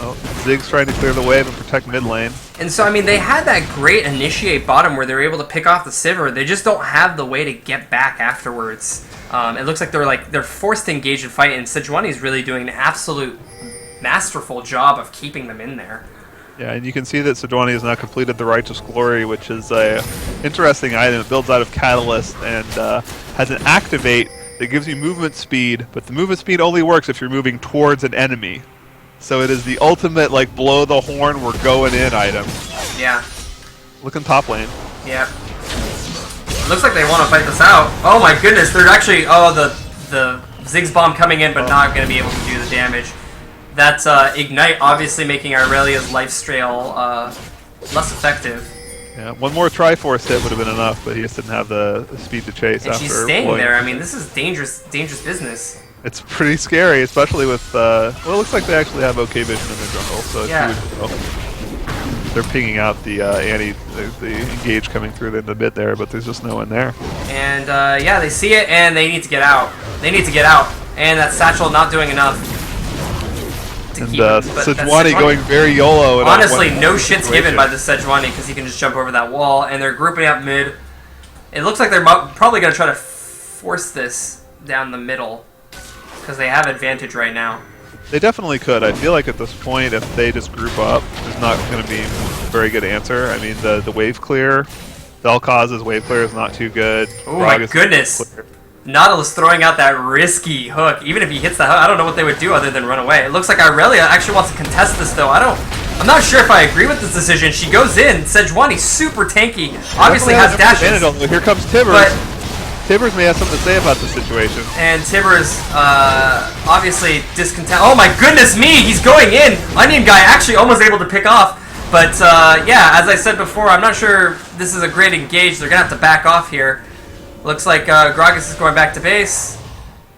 Oh, Zig's trying to clear the wave and protect mid lane. And so, I mean, they had that great initiate bottom where they were able to pick off the Sivir. They just don't have the way to get back afterwards. It looks like they're forced to engage and fight, and Sejuani's really doing an absolute masterful job of keeping them in there. Yeah, and you can see that Sejuani has now completed the Righteous Glory, which is a interesting item. It builds out of Catalyst and has an activate that gives you movement speed, but the movement speed only works if you're moving towards an enemy. So it is the ultimate, like, blow the horn, we're going in item. Yeah. Look in top lane. Yeah. Looks like they want to fight this out. Oh my goodness, they're actually... Oh, the Ziggs bomb coming in, but not going to be able to do the damage. That's Ignite obviously making Irelia's lifesteal less effective. Yeah, one more Triforce hit would have been enough, but he just didn't have the speed to chase And after. she's staying blowing. there. I mean, this is dangerous business. It's pretty scary, especially with, well, it looks like they actually have okay vision in the jungle, so Yeah. it's well. They're pinging out the the engage coming through in the mid there, but there's just no one there. And yeah, they see it, and they need to get out. They need to get out. And that Satchel not doing enough. To And keep him, but that's Sejuani going very YOLO. And honestly, no shit's given by the Sejuani because he can just jump over that wall, and they're grouping up mid. It looks like they're probably going to try to force this down the middle because they have advantage right now. They definitely could. I feel like at this point, if they just group up, there's not going to be a very good answer. I mean, the wave clear, Vel'Koz's wave clear is not too good. Oh my Gragas' goodness. clear. Nautilus throwing out that risky hook. Even if he hits the hook, I don't know what they would do other than run away. It looks like Irelia actually wants to contest this, though. I'm not sure if I agree with this decision. She goes in. Sejuani, super tanky. Obviously has dashes. Well, here comes Tibbers. But Tibbers may have something to say about the situation. And Tibbers, obviously discontent. Oh my goodness me, he's going in. Onion Guy actually almost able to pick off. But yeah, as I said before, I'm not sure this is a great engage. They're going to have to back off here. Looks like Gragas is going back to base.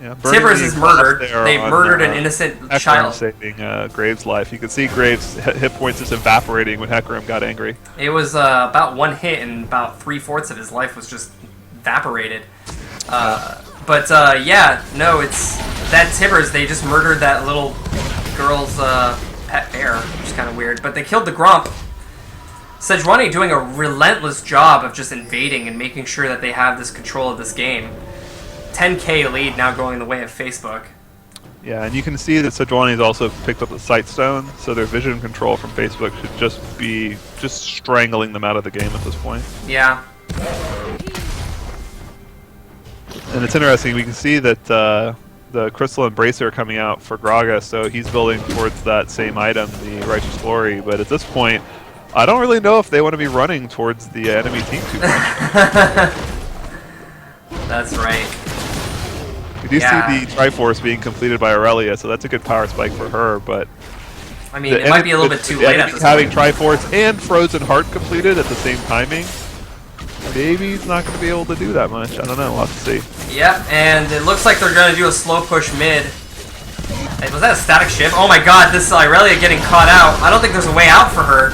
Yeah, Tibbers is murdered. They on, murdered an innocent Hecarim child. saving Graves' life. You can see Graves' hit points just evaporating when Hecarim got angry. It was about one hit, and about 3/4 of his life was just evaporated. But yeah, no, it's that Tibbers. They just murdered that little girl's pet bear, which is kind of weird. But they killed the Grump. Sejuani doing a relentless job of just invading and making sure that they have this control of this game. 10k lead now going the way of Facebook. Yeah, and you can see that Sejuani's also picked up the Sight Stone, so their vision control from Facebook should just be strangling them out of the game at this point. Yeah. And it's interesting, we can see that the Crystal Embracer are coming out for Gragas, so he's building towards that same item, the Righteous Glory, but at this point, I don't really know if they want to be running towards the enemy team too much. That's right. We do Yeah. see the Triforce being completed by Aurelia, so that's a good power spike for her, but... I mean, it might be a little bit too late at this having point. Triforce and Frozen Heart completed at the same timing, maybe he's not going to be able to do that much. I don't know, we'll have to see. Yep, and it looks like they're going to do a slow push mid. Hey, was that a static shift? Oh my god, this Irelia getting caught out. I don't think there's a way out for her.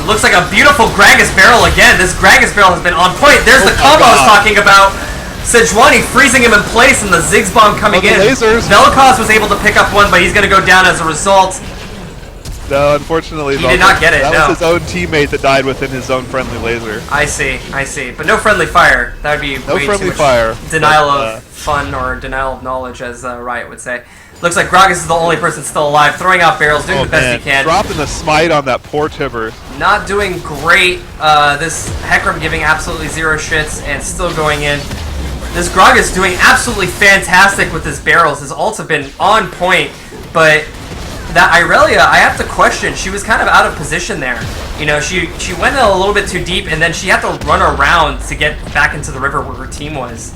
Looks like a beautiful Gragas barrel again. This Gragas barrel has been on point. There's the combo I was talking about. Sejuani freezing him in place and the Ziggs bomb coming in. Lasers. Vel'Koz was able to pick up one, but he's going to go down as a result. No, unfortunately, He did not get it, that no. was his own teammate that died within his own friendly laser. I see. But no friendly fire. That would be No way friendly too much fire, denial but, of fun or denial of knowledge, as Riot would say. Looks like Gragas is the only person still alive, throwing out barrels, doing the best he can. Dropping the smite on that poor Tibbers. Not doing great. This Hecarim giving absolutely zero shits and still going in. This Gragas doing absolutely fantastic with his barrels. His ults have been on point, but that Irelia, I have to question. She was kind of out of position there. You know, she went a little bit too deep, and then she had to run around to get back into the river where her team was.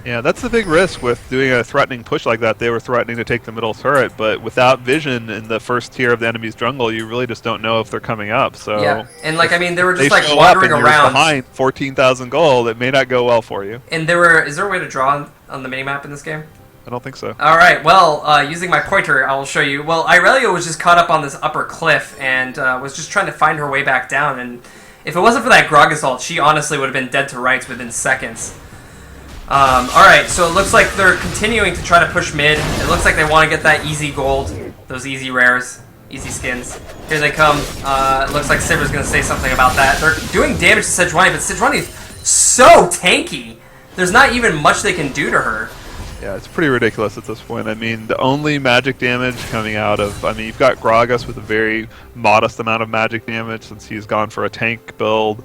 Yeah, that's the big risk with doing a threatening push like that. They were threatening to take the middle turret, but without vision in the first tier of the enemy's jungle, you really just don't know if they're coming up. So Yeah, and like, I mean, they were they just like show wandering up and you're around. behind 14,000 gold. It may not go well for you. And is there a way to draw on the minimap in this game? I don't think so. All right. Well, using my pointer, I will show you. Well, Irelia was just caught up on this upper cliff and was just trying to find her way back down. And if it wasn't for that Grog assault, she honestly would have been dead to rights within seconds. All right. So it looks like they're continuing to try to push mid. It looks like they want to get that easy gold, those easy rares, easy skins. Here they come. It looks like Sivir's going to say something about that. They're doing damage to Sejuani, but Sejuani's so tanky. There's not even much they can do to her. Yeah, it's pretty ridiculous at this point. I mean, the only magic damage coming out of... I mean, you've got Gragas with a very modest amount of magic damage since he's gone for a tank build.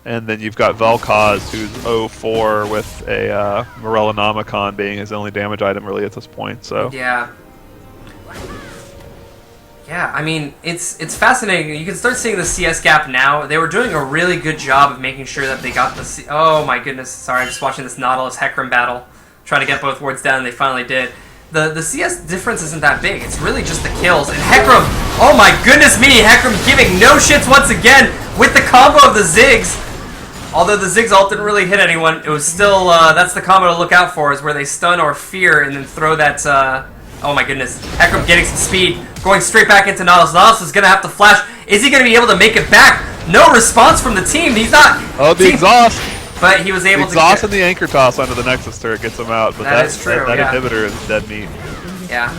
And then you've got Vel'Koz, who's 0-4 with a Morellonomicon being his only damage item really at this point, so... Yeah. Yeah, I mean, it's fascinating. You can start seeing the CS gap now. They were doing a really good job of making sure that they got the... Oh my goodness, sorry, I'm just watching this Nautilus Hecarim battle. Trying to get both wards down, and they finally did. The CS difference isn't that big. It's really just the kills. And Hecarim, oh my goodness me, Hecarim giving no shits once again with the combo of the Ziggs. Although the Ziggs ult didn't really hit anyone, it was still, that's the combo to look out for, is where they stun or fear and then throw that, oh my goodness. Hecarim getting some speed, going straight back into Nautilus. Nautilus is going to have to flash. Is he going to be able to make it back? No response from the team. He's not. Oh, the exhaust. But he was able to exhaust and the anchor toss onto the Nexus turret gets him out. But that is true, that yeah. inhibitor is dead meat. Yeah.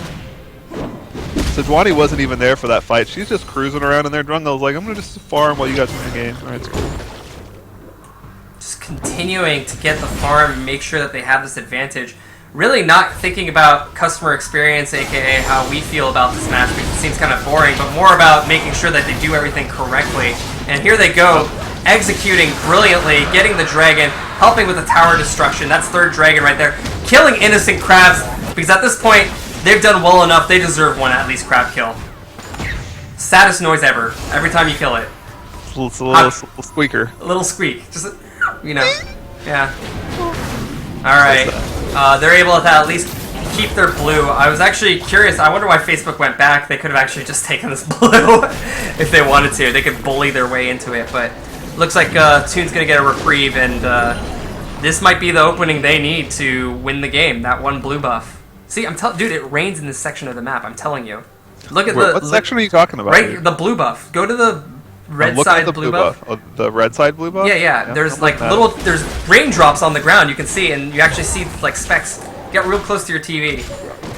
Sejuani wasn't even there for that fight. She's just cruising around in their jungle. Like, I'm going to just farm while you guys win the game. Alright, it's cool. Just continuing to get the farm and make sure that they have this advantage. Really not thinking about customer experience, aka how we feel about this match, because it seems kind of boring, but more about making sure that they do everything correctly. And here they go, executing brilliantly, getting the dragon, helping with the tower destruction. That's third dragon right there. Killing innocent crabs, because at this point, they've done well enough. They deserve one at least crab kill. Saddest noise ever, every time you kill it. It's a little squeaker. A little squeak. Just, you know, yeah. Alright. They're able to at least keep their blue. I was actually curious. I wonder why Facebook went back. They could have actually just taken this blue if they wanted to. They could bully their way into it, but looks like Toon's going to get a reprieve, and this might be the opening they need to win the game. That one blue buff. See, dude, it rains in this section of the map. I'm telling you. Look at what section are you talking about? Right, dude? the blue buff. Go to the red Look side at the blue buff. Oh, the red side blue buff? Yeah. There's like there's raindrops on the ground you can see, and you actually see like specks. Get real close to your TV.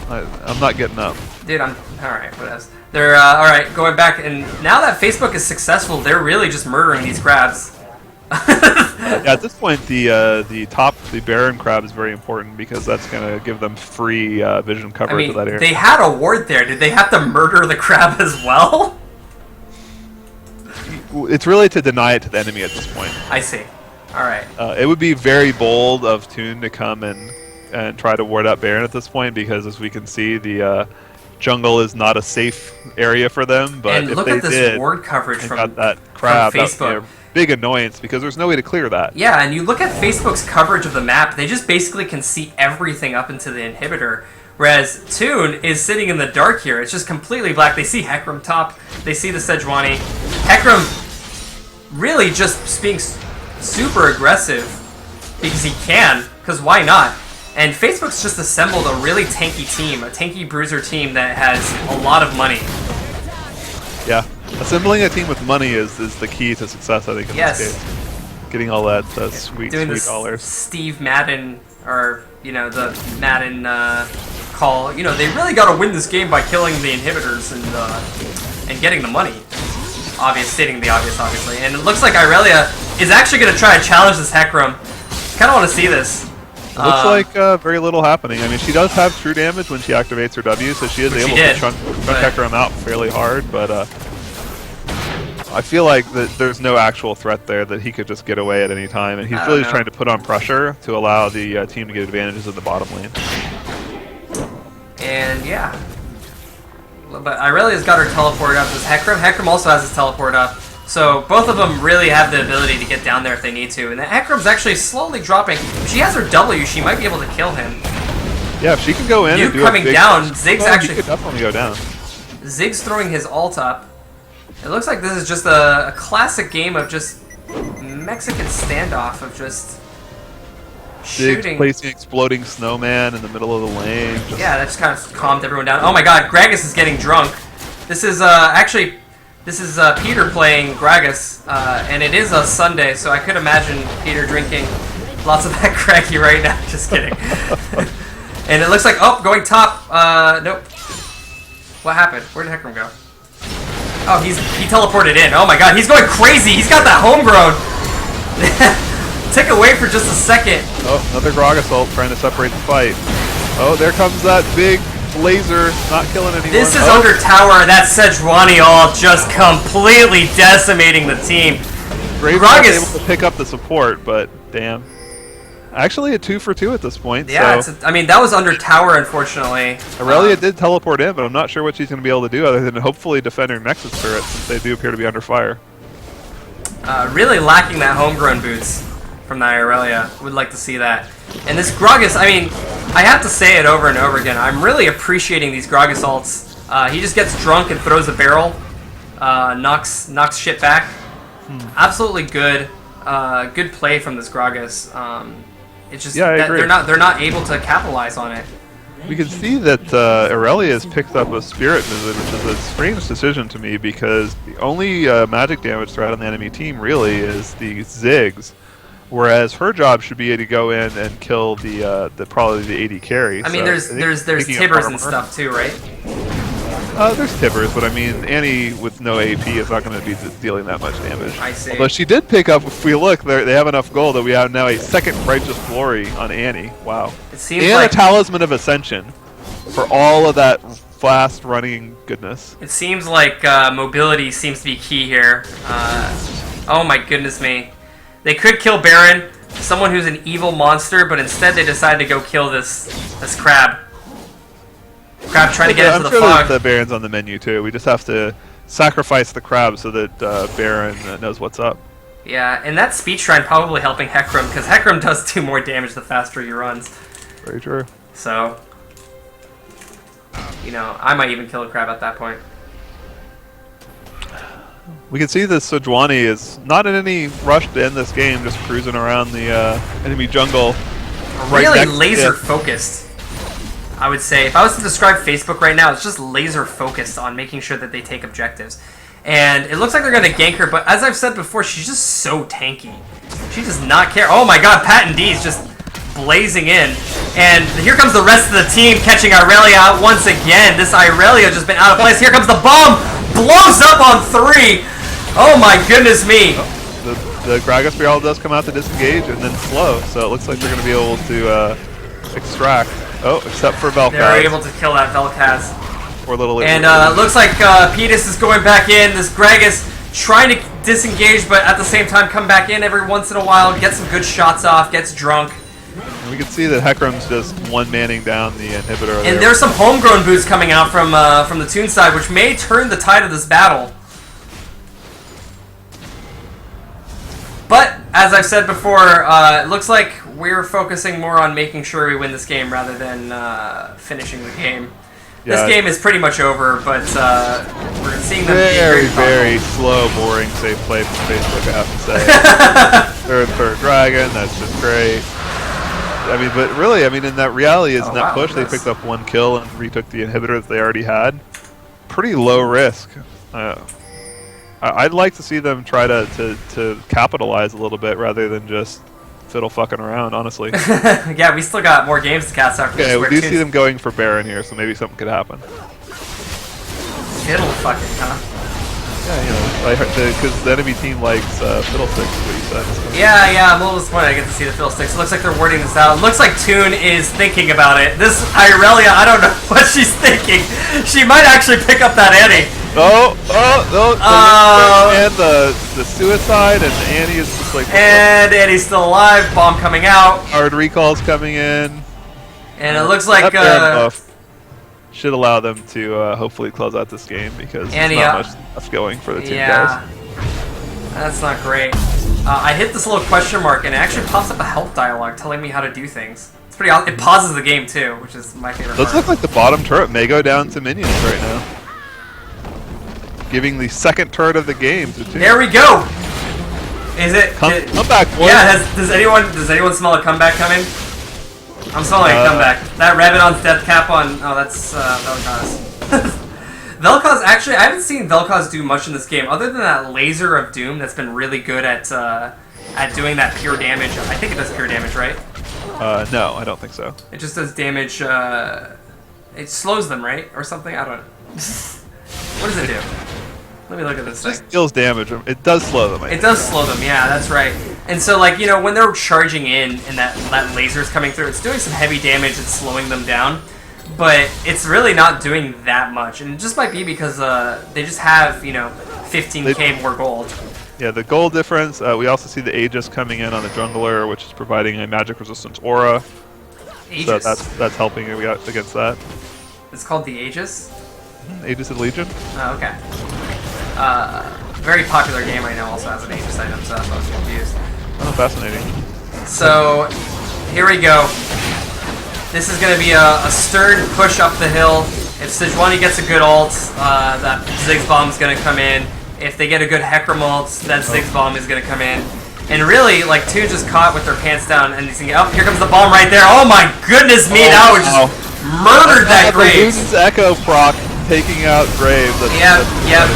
I'm not getting up. Dude, all right. What else? They're all right. Going back, and now that Facebook is successful, they're really just murdering these crabs. Yeah, at this point, the Baron crab is very important because that's going to give them free vision coverage of that area. They had a ward there. Did they have to murder the crab as well? It's really to deny it to the enemy at this point. I see. All right. It would be very bold of Toon to come and try to ward up Baron at this point because, as we can see, the jungle is not a safe area for them. But and if look they at this did, ward coverage from got that crab, Facebook. that would be a big annoyance because there's no way to clear that. Yeah, and you look at Facebook's coverage of the map, they just basically can see everything up into the inhibitor. Whereas Toon is sitting in the dark here. It's just completely black. They see Hecarim top. They see the Sejuani. Hecarim really just being super aggressive because he can, because why not? And Facebook's just assembled a really tanky team, a tanky bruiser team that has a lot of money. Yeah, assembling a team with money is the key to success, I think, in Yes. this game. Getting all that sweet dollars. Steve Madden, or, the Madden call, they really got to win this game by killing the inhibitors and getting the money. Stating the obvious, obviously. And it looks like Irelia is actually going to try to challenge this Hecarim. Kind of want to see this. Looks like very little happening. I mean, she does have true damage when she activates her W, so she is able to chunk Hecarim out fairly hard, but I feel like that there's no actual threat there that he could just get away at any time, and he's really just trying to put on pressure to allow the team to get advantages in the bottom lane. And yeah. But Irelia's got her teleport up. This Hecarim also has his teleport up. So both of them really have the ability to get down there if they need to. And the Hecarim's actually slowly dropping. If she has her W, she might be able to kill him. Yeah, if she can go in and do coming a big down, Ziggs actually... He could definitely go down. Ziggs throwing his ult up. It looks like this is just a classic game of just Mexican standoff of just shooting. placing exploding snowman in the middle of the lane. Yeah, that just kind of calmed everyone down. Oh my god, Gragas is getting drunk. This is actually, this is Peter playing Gragas, and it is a Sunday, so I could imagine Peter drinking lots of that Craggy right now. Just kidding. And it looks like, oh, going top. Nope. What happened? Where did Heckram go? Oh, he teleported in. Oh my god, he's going crazy. He's got that homegrown. Took away for just a second. Oh, another Gragas ult trying to separate the fight. Oh, there comes that big laser, not killing anyone. This is under tower. That Sejuani ult just completely decimating the team. Gragas was able to pick up the support, but damn. Actually, a 2 for 2 at this point. Yeah, so. I mean, that was under tower, unfortunately. Aurelia did teleport in, but I'm not sure what she's going to be able to do other than hopefully defend her Nexus turret, since they do appear to be under fire. Really lacking that homegrown boots from the Aurelia. Would like to see that. And this Gragas, I mean, I have to say it over and over again. I'm really appreciating these Gragas ults. He just gets drunk and throws a barrel, knocks shit back. Absolutely good, good play from this Gragas. It's just that they're not able to capitalize on it. We can see that Aurelia has picked up a Spirit Visit, which is a strange decision to me because the only magic damage threat on the enemy team really is the Ziggs, whereas her job should be to go in and kill the probably the AD carry. I mean, there's Tibbers and stuff too, right? There's Tibbers, but I mean, Annie with no AP is not going to be dealing that much damage. I see. Although she did pick up, if we look, they have enough gold that we have now a second Righteous Glory on Annie. Wow. It seems and like a Talisman of Ascension for all of that fast running goodness. It seems like mobility seems to be key here. Oh my goodness me. They could kill Baron, someone who's an evil monster, but instead they decided to go kill this crab. Crab trying to get into the fog. The Baron's on the menu too. We just have to sacrifice the crab so that Baron knows what's up. Yeah, and that Speech Shrine probably helping Heckram, because Heckram does do more damage the faster he runs. Very true. So, you know, I might even kill a crab at that point. We can see that Sejuani is not in any rush to end this game, just cruising around the enemy jungle. Really laser focused, I would say. If I was to describe Facebook right now, it's just laser focused on making sure that they take objectives. And it looks like they're going to gank her, but as I've said before, she's just so tanky. She does not care. Oh my god, Pat and D is just blazing in. And here comes the rest of the team catching Aurelia out once again. This Aurelia just been out of place. Here comes the bomb! Blows up on 3! Oh my goodness me! The Gragas Barrel does come out to disengage and then slow, so it looks like they're going to be able to extract. Oh, except for Vel'Koz. They're able to kill that Vel'Koz. Or little. And looks like Pedus is going back in. This Gragas trying to disengage, but at the same time come back in every once in a while, get some good shots off, gets drunk. And we can see that Heckram's just one-manning down the inhibitor. And there's some homegrown boots coming out from the Toon side, which may turn the tide of this battle. But, as I've said before, it looks like we're focusing more on making sure we win this game rather than finishing the game. Yeah. This game is pretty much over, but we're seeing them very slow, boring, safe play from Facebook, I have to say. third dragon, that's just great. I mean, but really, I mean, in that reality, in that push, they picked up 1 kill and retook the inhibitor that they already had. Pretty low risk. I'd like to see them try to capitalize a little bit rather than just fiddle fucking around, honestly. Yeah, we still got more games to cast after this. Yeah, we do see them going for Baron here, so maybe something could happen. Fiddle fucking, huh? Yeah, you know, because the enemy team likes Fiddlesticks, is what you said. So. Yeah, I'm a little disappointed I get to see the Fiddlesticks. It looks like they're wording this out. It looks like Toon is thinking about it. This Aurelia, I don't know what she's thinking. She might actually pick up that Annie. And the suicide, and Annie is just like... And Annie's still alive, bomb coming out. Hard recalls coming in. And it looks like... should allow them to hopefully close out this game, because there's not much stuff going for the two guys. That's not great. I hit this little question mark, and it actually pops up a help dialogue telling me how to do things. It's pretty awesome. It pauses the game, too, which is my favorite part. Looks like the bottom turret may go down to minions right now. Giving the second turret of the game to Toon. There we go! Is it? Come back, boy. Yeah. Does anyone smell a comeback coming? I'm smelling a comeback. That Rabadon's death cap on. Oh, that's Vel'Koz. Vel'Koz, actually, I haven't seen Vel'Koz do much in this game, other than that laser of doom that's been really good at doing that pure damage. I think it does pure damage, right? No, I don't think so. It just does damage. It slows them, right, or something. I don't know. What does it do? Let me look at this thing. It deals damage. It does slow them. It does slow them, yeah, that's right. And so, like, you know, when they're charging in and that laser's coming through, it's doing some heavy damage and slowing them down. But it's really not doing that much. And it just might be because they just have, you know, 15k more gold. Yeah, the gold difference. We also see the Aegis coming in on the jungler, which is providing a magic resistance aura. Aegis. So that's helping against that. It's called the Aegis? Aegis of Legion? Oh, okay. Very popular game I know also has an Aegis item, so that's why I was confused. Oh, fascinating. So, here we go. This is going to be a stern push up the hill. If Sejuani gets a good ult, that Ziggs bomb is going to come in. If they get a good Hecarim ult, that Ziggs bomb is going to come in. And really, like, Toon just caught with their pants down, and he's going to get, oh, here comes the bomb right there. Oh my goodness me, that was just murdered that Graves. Luden's Echo proc taking out Graves. Yep.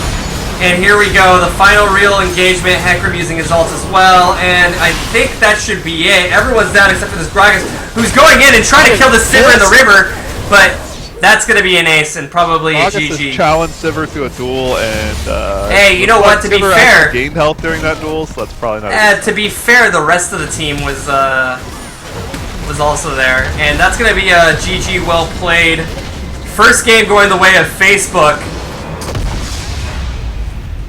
And here we go, the final real engagement, Hecarim using his ult as well, and I think that should be it. Everyone's down except for this Gragas, who's going in and trying to kill the Sivir in the river, but that's going to be an ace and probably a GG. Challenged Sivir to a duel, and hey, you know what? To be fair, gained health during that duel, so that's probably not. To be fair, the rest of the team was also there, and that's going to be a GG. Well played. First game going the way of Facebook,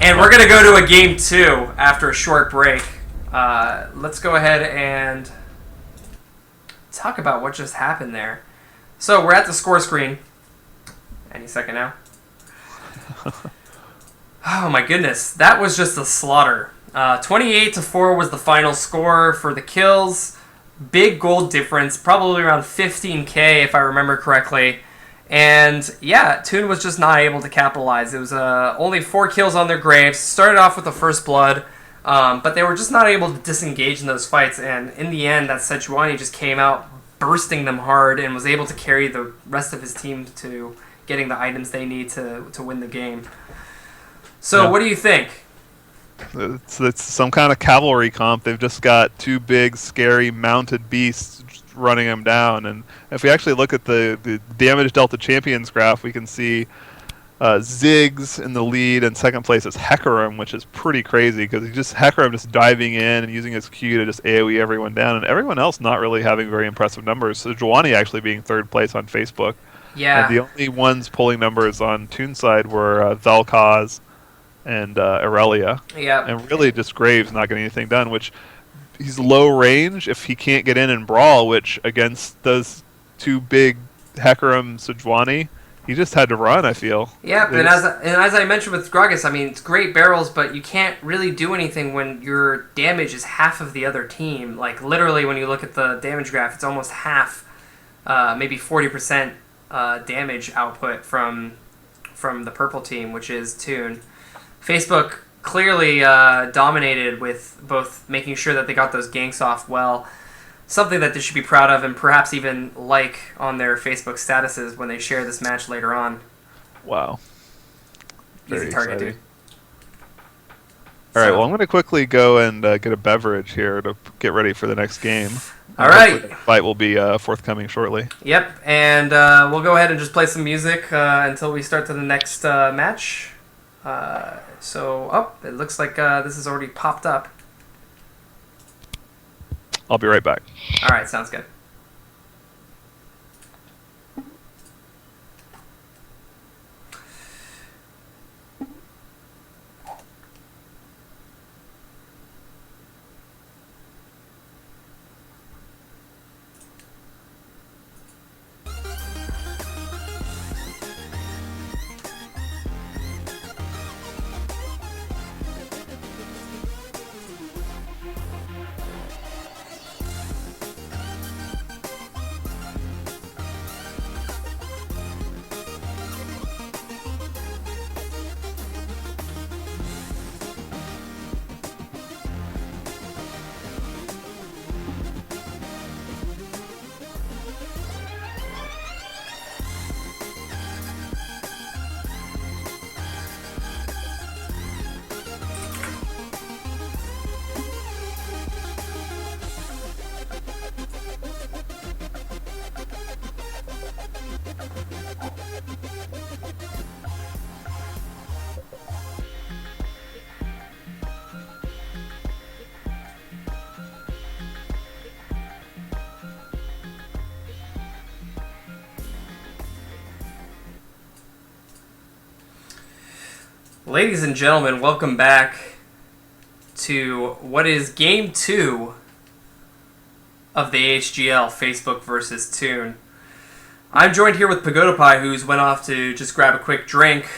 and we're going to go to a game 2 after a short break. Let's go ahead and talk about what just happened there. So we're at the score screen. Any second now. Oh my goodness, that was just a slaughter. 28-4 was the final score for the kills. Big gold difference, probably around 15k if I remember correctly. And yeah, Toon was just not able to capitalize. It was only 4 kills on their Graves. Started off with the first blood, but they were just not able to disengage in those fights. And in the end, that Sejuani just came out bursting them hard and was able to carry the rest of his team to getting the items they need to win the game. So Yeah. what do you think? It's some kind of cavalry comp. They've just got 2 big, scary, mounted beasts just running them down. And if we actually look at the damage Delta Champions graph, we can see Ziggs in the lead, and second place is Hecarim, which is pretty crazy because Hecarim just diving in and using his Q to just AoE everyone down, and everyone else not really having very impressive numbers. So Sejuani actually being 3rd place on Facebook. Yeah. And the only ones pulling numbers on Toon's side were Vel'Koz and Aurelia. Yeah. And really just Graves not getting anything done, which he's low range if he can't get in and brawl, which against those 2 big Hecarim Sejuani, he just had to run, I feel. Yep, and as I mentioned with Gragas, I mean, it's great barrels, but you can't really do anything when your damage is half of the other team. Like, literally, when you look at the damage graph, it's almost half, maybe 40% damage output from the purple team, which is Toon. Facebook clearly dominated with both making sure that they got those ganks off well, something that they should be proud of and perhaps even like on their Facebook statuses when they share this match later on. Wow. Very Easy target, exciting. dude. All right, well, I'm going to quickly go and get a beverage here to get ready for the next game. All right. The fight will be forthcoming shortly. Yep, and we'll go ahead and just play some music until we start to the next match. It looks like this has already popped up. I'll be right back. All right, sounds good. Ladies and gentlemen, welcome back to what is Game 2 of the AHGL, Facebook versus Toon. I'm joined here with Pagoda Pie, who's went off to just grab a quick drink,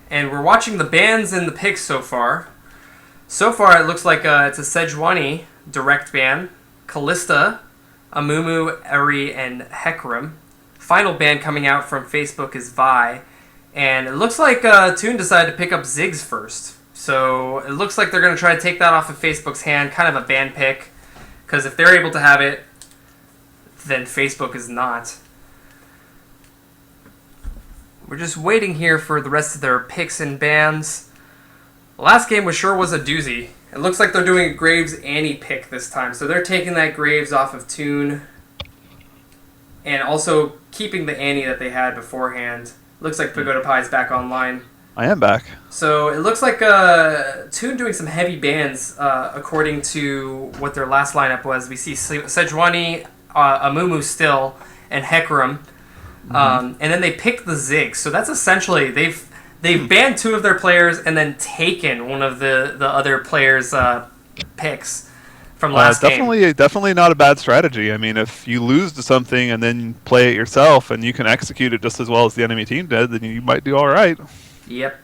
and we're watching the bans and the picks so far. So far, it looks like it's a Sejuani direct ban, Callista, Amumu, Eri, and Hecarim. Final ban coming out from Facebook is Vi, and it looks like Toon decided to pick up Ziggs first. So it looks like they're going to try to take that off of Facebook's hand, kind of a ban pick, because if they're able to have it, then Facebook is not. We're just waiting here for the rest of their picks and bans. The last game was a doozy. It looks like they're doing a Graves Annie pick this time, so they're taking that Graves off of Toon and also keeping the Annie that they had beforehand. Looks like Pagoda Pie's back online. I am back. So it looks like Toon doing some heavy bans according to what their last lineup was. We see Sejuani, Amumu still, and Hecarim. And then they picked the Ziggs. So that's essentially, they've banned two of their players and then taken one of the other players' picks from last game. Definitely not a bad strategy. I mean, if you lose to something and then play it yourself and you can execute it just as well as the enemy team did, then you might do all right. Yep.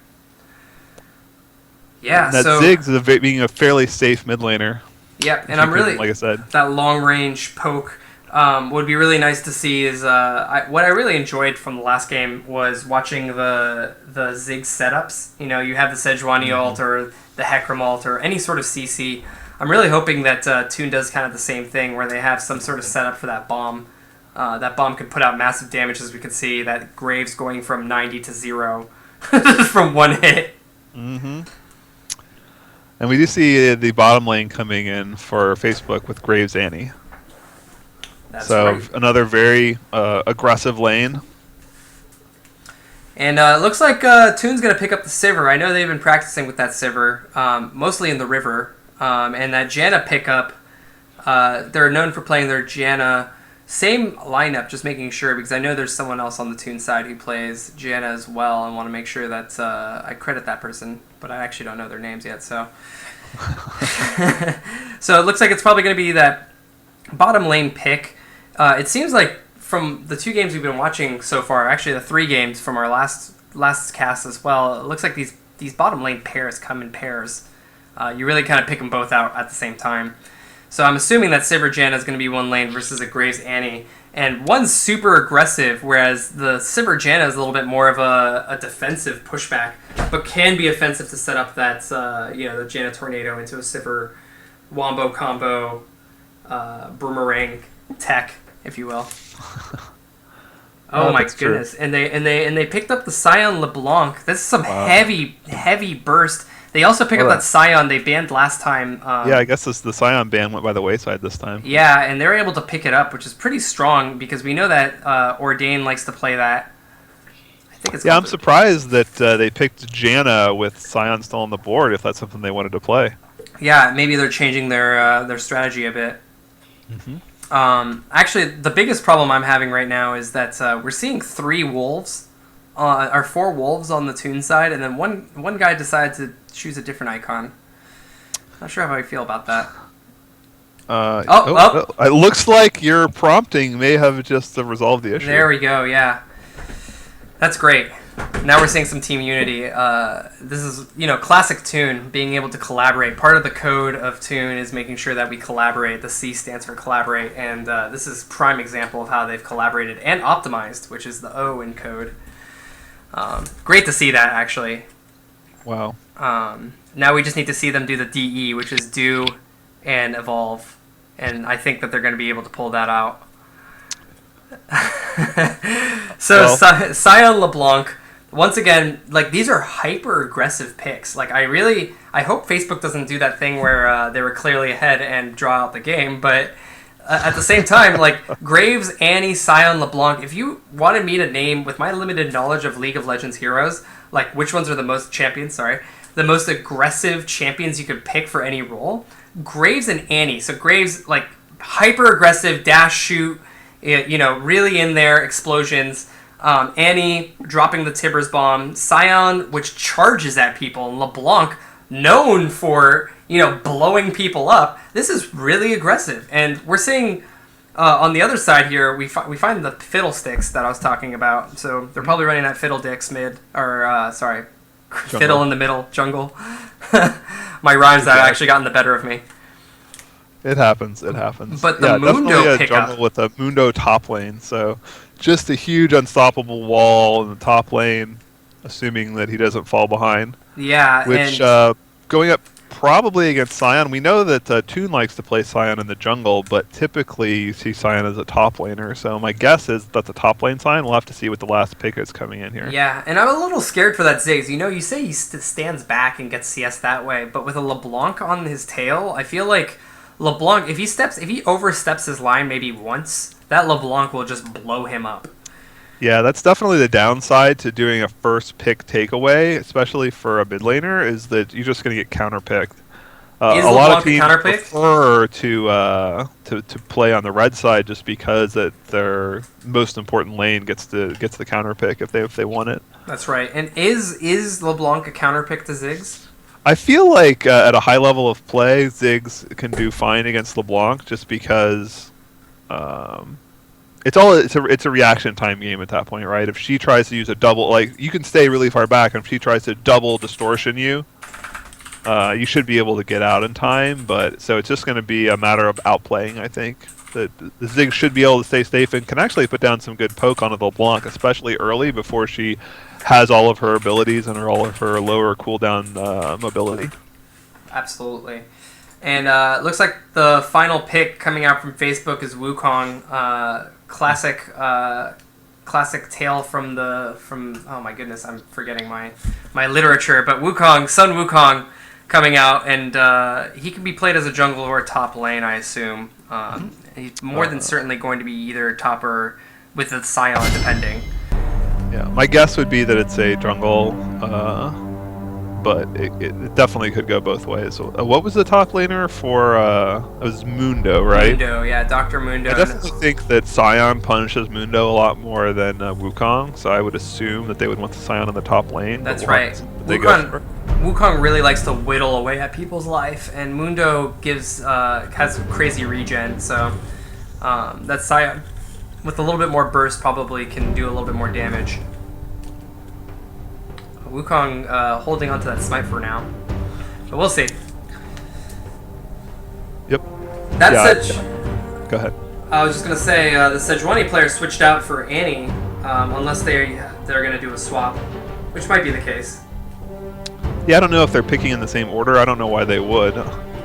Yeah, and that Ziggs is being a fairly safe mid laner. Yep, and I'm really, like I said, that long range poke would be really nice to see. Is what I really enjoyed from the last game was watching the Ziggs setups. You know, you have the Sejuani ult or the Hecarim ult or any sort of CC. I'm really hoping that Toon does kind of the same thing, where they have some sort of setup for that bomb. That bomb could put out massive damage, as we can see. That Graves going from 90 to 0 from one hit. Mm-hmm. And we do see the bottom lane coming in for Facebook with Graves Annie. That's so right. Another very aggressive lane. And it looks like Toon's going to pick up the Sivir. I know they've been practicing with that Sivir, mostly in the river. And that Janna pickup, they're known for playing their Janna same lineup, just making sure, because I know there's someone else on the Toon side who plays Janna as well, and want to make sure that I credit that person, but I actually don't know their names yet, so. So it looks like it's probably going to be that bottom lane pick. It seems like from the 2 games we've been watching so far, actually the 3 games from our last cast as well, it looks like these bottom lane pairs come in pairs. You really kind of pick them both out at the same time. So I'm assuming that Sivir Janna is going to be one lane versus a Graves Annie. And one's super aggressive, whereas the Sivir Janna is a little bit more of a defensive pushback, but can be offensive to set up that, the Janna Tornado into a Sivir Wombo combo, boomerang tech, if you will. Oh my goodness. True. And they picked up the Scion LeBlanc. This is some heavy burst. They also pick up that Scion they banned last time. Yeah, I guess the Scion ban went by the wayside this time. Yeah, and they're able to pick it up, which is pretty strong, because we know that Ordain likes to play that. I think it's I'm surprised that they picked Janna with Scion still on the board, if that's something they wanted to play. Yeah, maybe they're changing their strategy a bit. Mm-hmm. Actually, the biggest problem I'm having right now is that we're seeing 3 wolves, or 4 wolves on the Toon side, and then one guy decided to choose a different icon. Not sure how I feel about that. It looks like your prompting may have just resolved the issue. There we go, yeah. That's great. Now we're seeing some team unity. This is, classic Toon, being able to collaborate. Part of the code of Toon is making sure that we collaborate. The C stands for collaborate, and this is prime example of how they've collaborated and optimized, which is the O in code. Great to see that, actually. Wow. Now we just need to see them do the DE, which is do and evolve. And I think that they're going to be able to pull that out. So, Scion LeBlanc, once again, these are hyper-aggressive picks. I hope Facebook doesn't do that thing where they were clearly ahead and draw out the game, but at the same time, Graves, Annie, Scion, LeBlanc, if you wanted me to name, with my limited knowledge of League of Legends heroes, which ones are the most aggressive champions you could pick for any role, Graves and Annie. So Graves, hyper-aggressive, dash, shoot, really in there, explosions. Annie dropping the Tibbers bomb. Scion, which charges at people. And LeBlanc, known for, blowing people up. This is really aggressive. And we're seeing, on the other side here, we find the Fiddlesticks that I was talking about. So they're probably running that Fiddledicks mid, Fiddle in the middle, jungle. My rhymes have actually gotten the better of me. It happens. But the Mundo definitely a pickup jungle with a Mundo top lane. So just a huge unstoppable wall in the top lane, assuming that he doesn't fall behind. Yeah, Which going up probably against Scion. We know that Toon likes to play Scion in the jungle, but typically you see Scion as a top laner. So my guess is that's a top lane Scion. We'll have to see what the last pick is coming in here. Yeah, and I'm a little scared for that Ziggs. You say he stands back and gets CS that way, but with a LeBlanc on his tail, I feel like LeBlanc, if he oversteps his line maybe once, that LeBlanc will just blow him up. Yeah, that's definitely the downside to doing a first pick takeaway, especially for a mid laner, is that you're just going to get counterpicked. Is a LeBlanc lot of teams counterpick? prefer to play on the red side just because that their most important lane gets the counter pick if they want it. That's right. And is LeBlanc a counterpick to Ziggs? I feel like at a high level of play, Ziggs can do fine against LeBlanc just because it's a reaction time game at that point, right? If she tries to use a double, like you can stay really far back, and if she tries to double distortion you should be able to get out in time. But so it's just going to be a matter of outplaying. I think that the Ziggs should be able to stay safe and can actually put down some good poke onto LeBlanc, especially early before she has all of her abilities and all of her lower cooldown mobility. Absolutely. And it looks like the final pick coming out from Facebook is Wukong. Classic tale from oh my goodness, I'm forgetting my literature, but Sun Wukong coming out, and he can be played as a jungle or a top lane, I assume. He's more than certainly going to be either top or with the Scion, depending. Yeah, my guess would be that it's a jungle, but it definitely could go both ways. So, what was the top laner for? It was Mundo, right? Mundo, yeah, Dr. Mundo. I definitely think that Scion punishes Mundo a lot more than Wukong, so I would assume that they would want the Scion on the top lane. That's right. Wukong really likes to whittle away at people's life, and Mundo has crazy regen, so that Scion, with a little bit more burst, probably can do a little bit more damage. Wukong holding onto that smite for now, but we'll see. Yep. Go ahead. I was just gonna say the Sejuani player switched out for Annie, unless they're gonna do a swap, which might be the case. Yeah, I don't know if they're picking in the same order. I don't know why they would,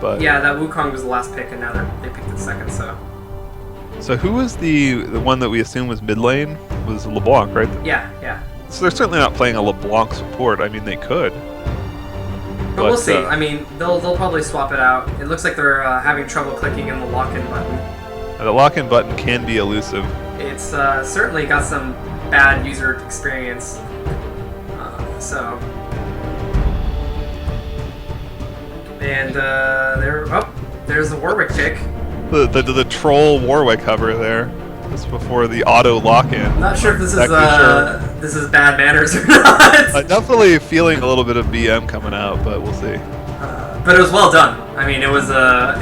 but yeah, that Wukong was the last pick, and now they picked it second. So who was the one that we assumed was mid lane? Was LeBlanc, right? Yeah. So they're certainly not playing a LeBlanc support. I mean, they could. But we'll see. I mean, they'll probably swap it out. It looks like they're having trouble clicking in the lock-in button. The lock-in button can be elusive. It's certainly got some bad user experience. And there's the Warwick pick. The troll Warwick hover there. Just before the auto lock-in. Not sure if this is bad manners or not. Definitely feeling a little bit of BM coming out, but we'll see. But it was well done. I mean, it was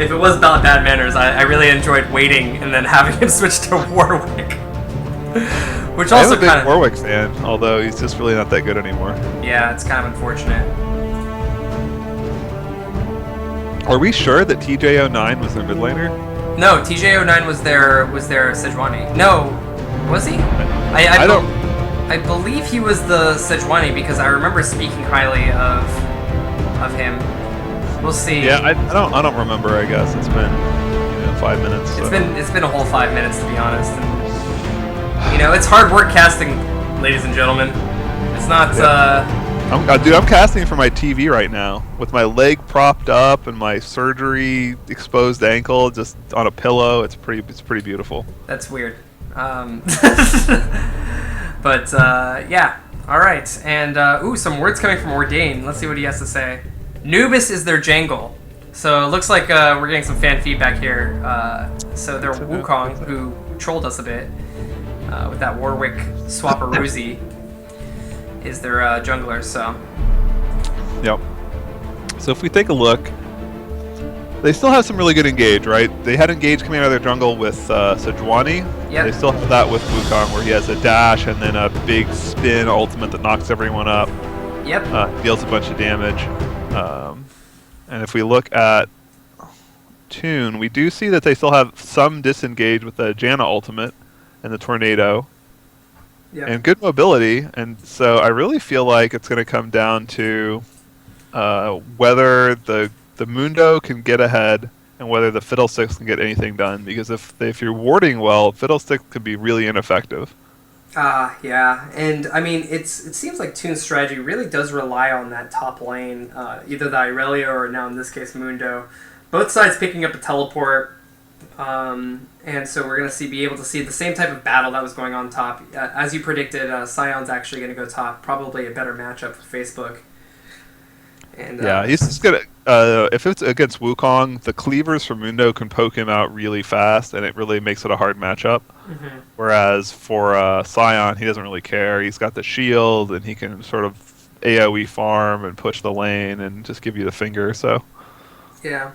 if it was about bad manners, I really enjoyed waiting and then having him switch to Warwick. Which also I'm a big Warwick fan, although he's just really not that good anymore. Yeah, it's kind of unfortunate. Are we sure that TJ09 was their mid laner? No, TJ09 was their Sejuani. No, was he? I believe he was the Sejuani because I remember speaking highly of him. We'll see. Yeah, I don't remember. I guess it's been 5 minutes. So. It's been a whole 5 minutes to be honest. And, it's hard work casting, ladies and gentlemen. It's not. Yeah. I'm casting for my TV right now with my leg propped up and my surgery exposed ankle just on a pillow. It's pretty beautiful. That's weird. But yeah, all right. And some words coming from Ordain. Let's see what he has to say. Nubis is their jangle. So it looks like we're getting some fan feedback here. So they're Wukong, who trolled us a bit. with that Warwick Swaparoozy is their jungler. So Yep. So if we take a look, they still have some really good engage, right? They had engage coming out of their jungle with Sejuani. Yep. They still have that with Wukong, where he has a dash and then a big spin ultimate that knocks everyone up. yep. Deals a bunch of damage. And if we look at Toon, we do see that they still have some disengage with the Janna ultimate and the Tornado. Yep. And good mobility. And so I really feel like it's going to come down to whether the Mundo can get ahead and whether the Fiddlesticks can get anything done. Because if you're warding well, Fiddlesticks could be really ineffective. Yeah, and I mean, it seems like Toon's strategy really does rely on that top lane, either the Irelia or now in this case Mundo. Both sides picking up a teleport, and so we're going to be able to see the same type of battle that was going on top. As you predicted, Sion's actually going to go top, probably a better matchup for Facebook. And, Yeah, he's just gonna. If it's against Wukong, the cleavers from Mundo can poke him out really fast, and it really makes it a hard matchup. Mhm. Whereas for Sion, he doesn't really care. He's got the shield, and he can sort of AoE farm and push the lane and just give you the finger. So Yeah.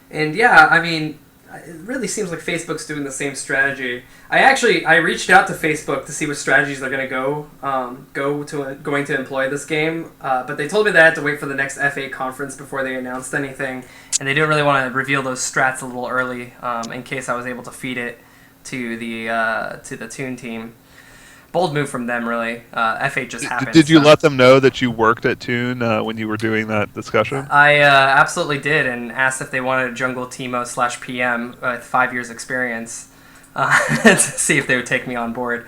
And yeah, I mean, it really seems like Facebook's doing the same strategy. I reached out to Facebook to see what strategies they're going to going to employ this game, but they told me that I had to wait for the next F8 conference before they announced anything, and they didn't really want to reveal those strats a little early in case I was able to feed it to the Toon team. Bold move from them, really. F8 just happened. did you let them know that you worked at Toon when you were doing that discussion? I absolutely did, and asked if they wanted a jungle Teemo/PM with 5 years experience to see if they would take me on board.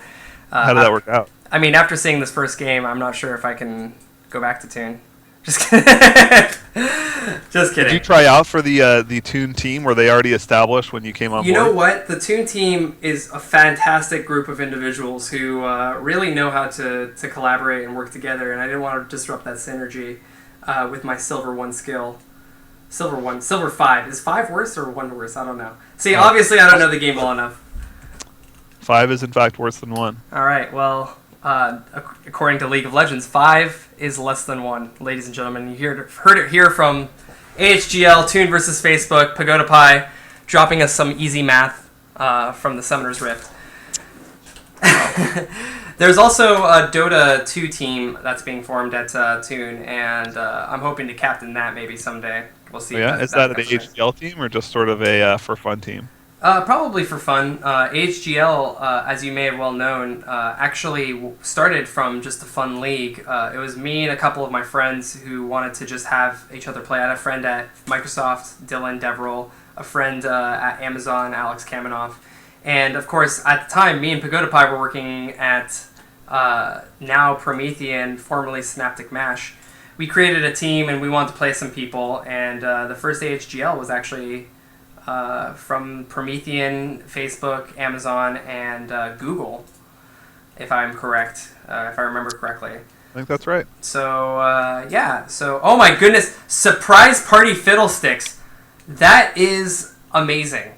How did that work out? I mean, after seeing this first game, I'm not sure if I can go back to Toon. Just kidding. Just kidding. Did you try out for the Toon team? Were they already established when you came on board? You know what? The Toon team is a fantastic group of individuals who really know how to collaborate and work together, and I didn't want to disrupt that synergy with my Silver 1 skill. Silver 5. Is 5 worse or 1 worse? I don't know. See, obviously I don't know the game well enough. 5 is in fact worse than 1. All right, well, according to League of Legends, 5 is less than 1. Ladies and gentlemen, you heard it here from AHGL, Toon versus Facebook, Pagoda Pie, dropping us some easy math from the Summoner's Rift. There's also a Dota 2 team that's being formed at Toon, and I'm hoping to captain that maybe someday. We'll see. Yeah, is that an AHGL team or just sort of a for fun team? Probably for fun. AHGL, as you may have well known, actually started from just a fun league. It was me and a couple of my friends who wanted to just have each other play. I had a friend at Microsoft, Dylan Deverell, a friend at Amazon, Alex Kamenoff. And of course, at the time, me and Pagoda Pie were working at now Promethean, formerly Synaptic Mash. We created a team and we wanted to play some people, and the first AHGL was actually from Promethean, Facebook, Amazon, and Google, if I'm correct, if I remember correctly. I think that's right. So, yeah. So, oh my goodness, Surprise Party Fiddlesticks. That is amazing.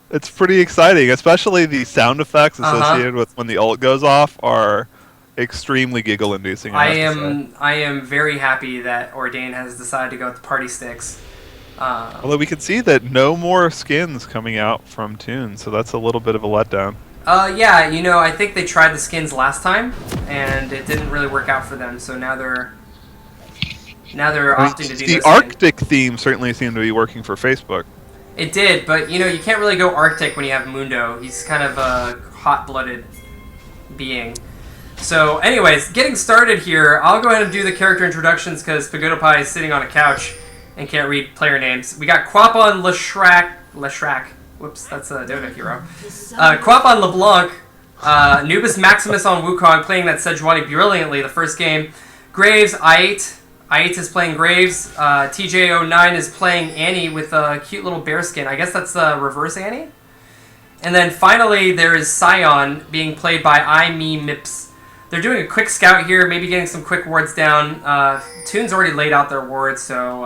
It's pretty exciting, especially the sound effects associated with when the ult goes off are extremely giggle-inducing. I am very happy that Ordain has decided to go with the party sticks. Although we can see that no more skins coming out from Toon, so that's a little bit of a letdown. Yeah, you know, I think they tried the skins last time, and it didn't really work out for them. So now they're opting to do the Arctic theme certainly seemed to be working for Facebook. It did, but you know, you can't really go Arctic when you have Mundo. He's kind of a hot-blooded being. So, anyways, getting started here, I'll go ahead and do the character introductions because Pagoda Pie is sitting on a couch and can't read player names. We got Quapon Leshrac. Whoops, that's a Dota hero. Quapon LeBlanc, Nubis Maximus on Wukong, playing that Sejuani brilliantly the first game. Graves, I8 is playing Graves. TJ09 is playing Annie with a cute little bear skin. I guess that's the reverse Annie. And then finally, there is Sion being played by Mips. They're doing a quick scout here, maybe getting some quick wards down. Toon's already laid out their wards, so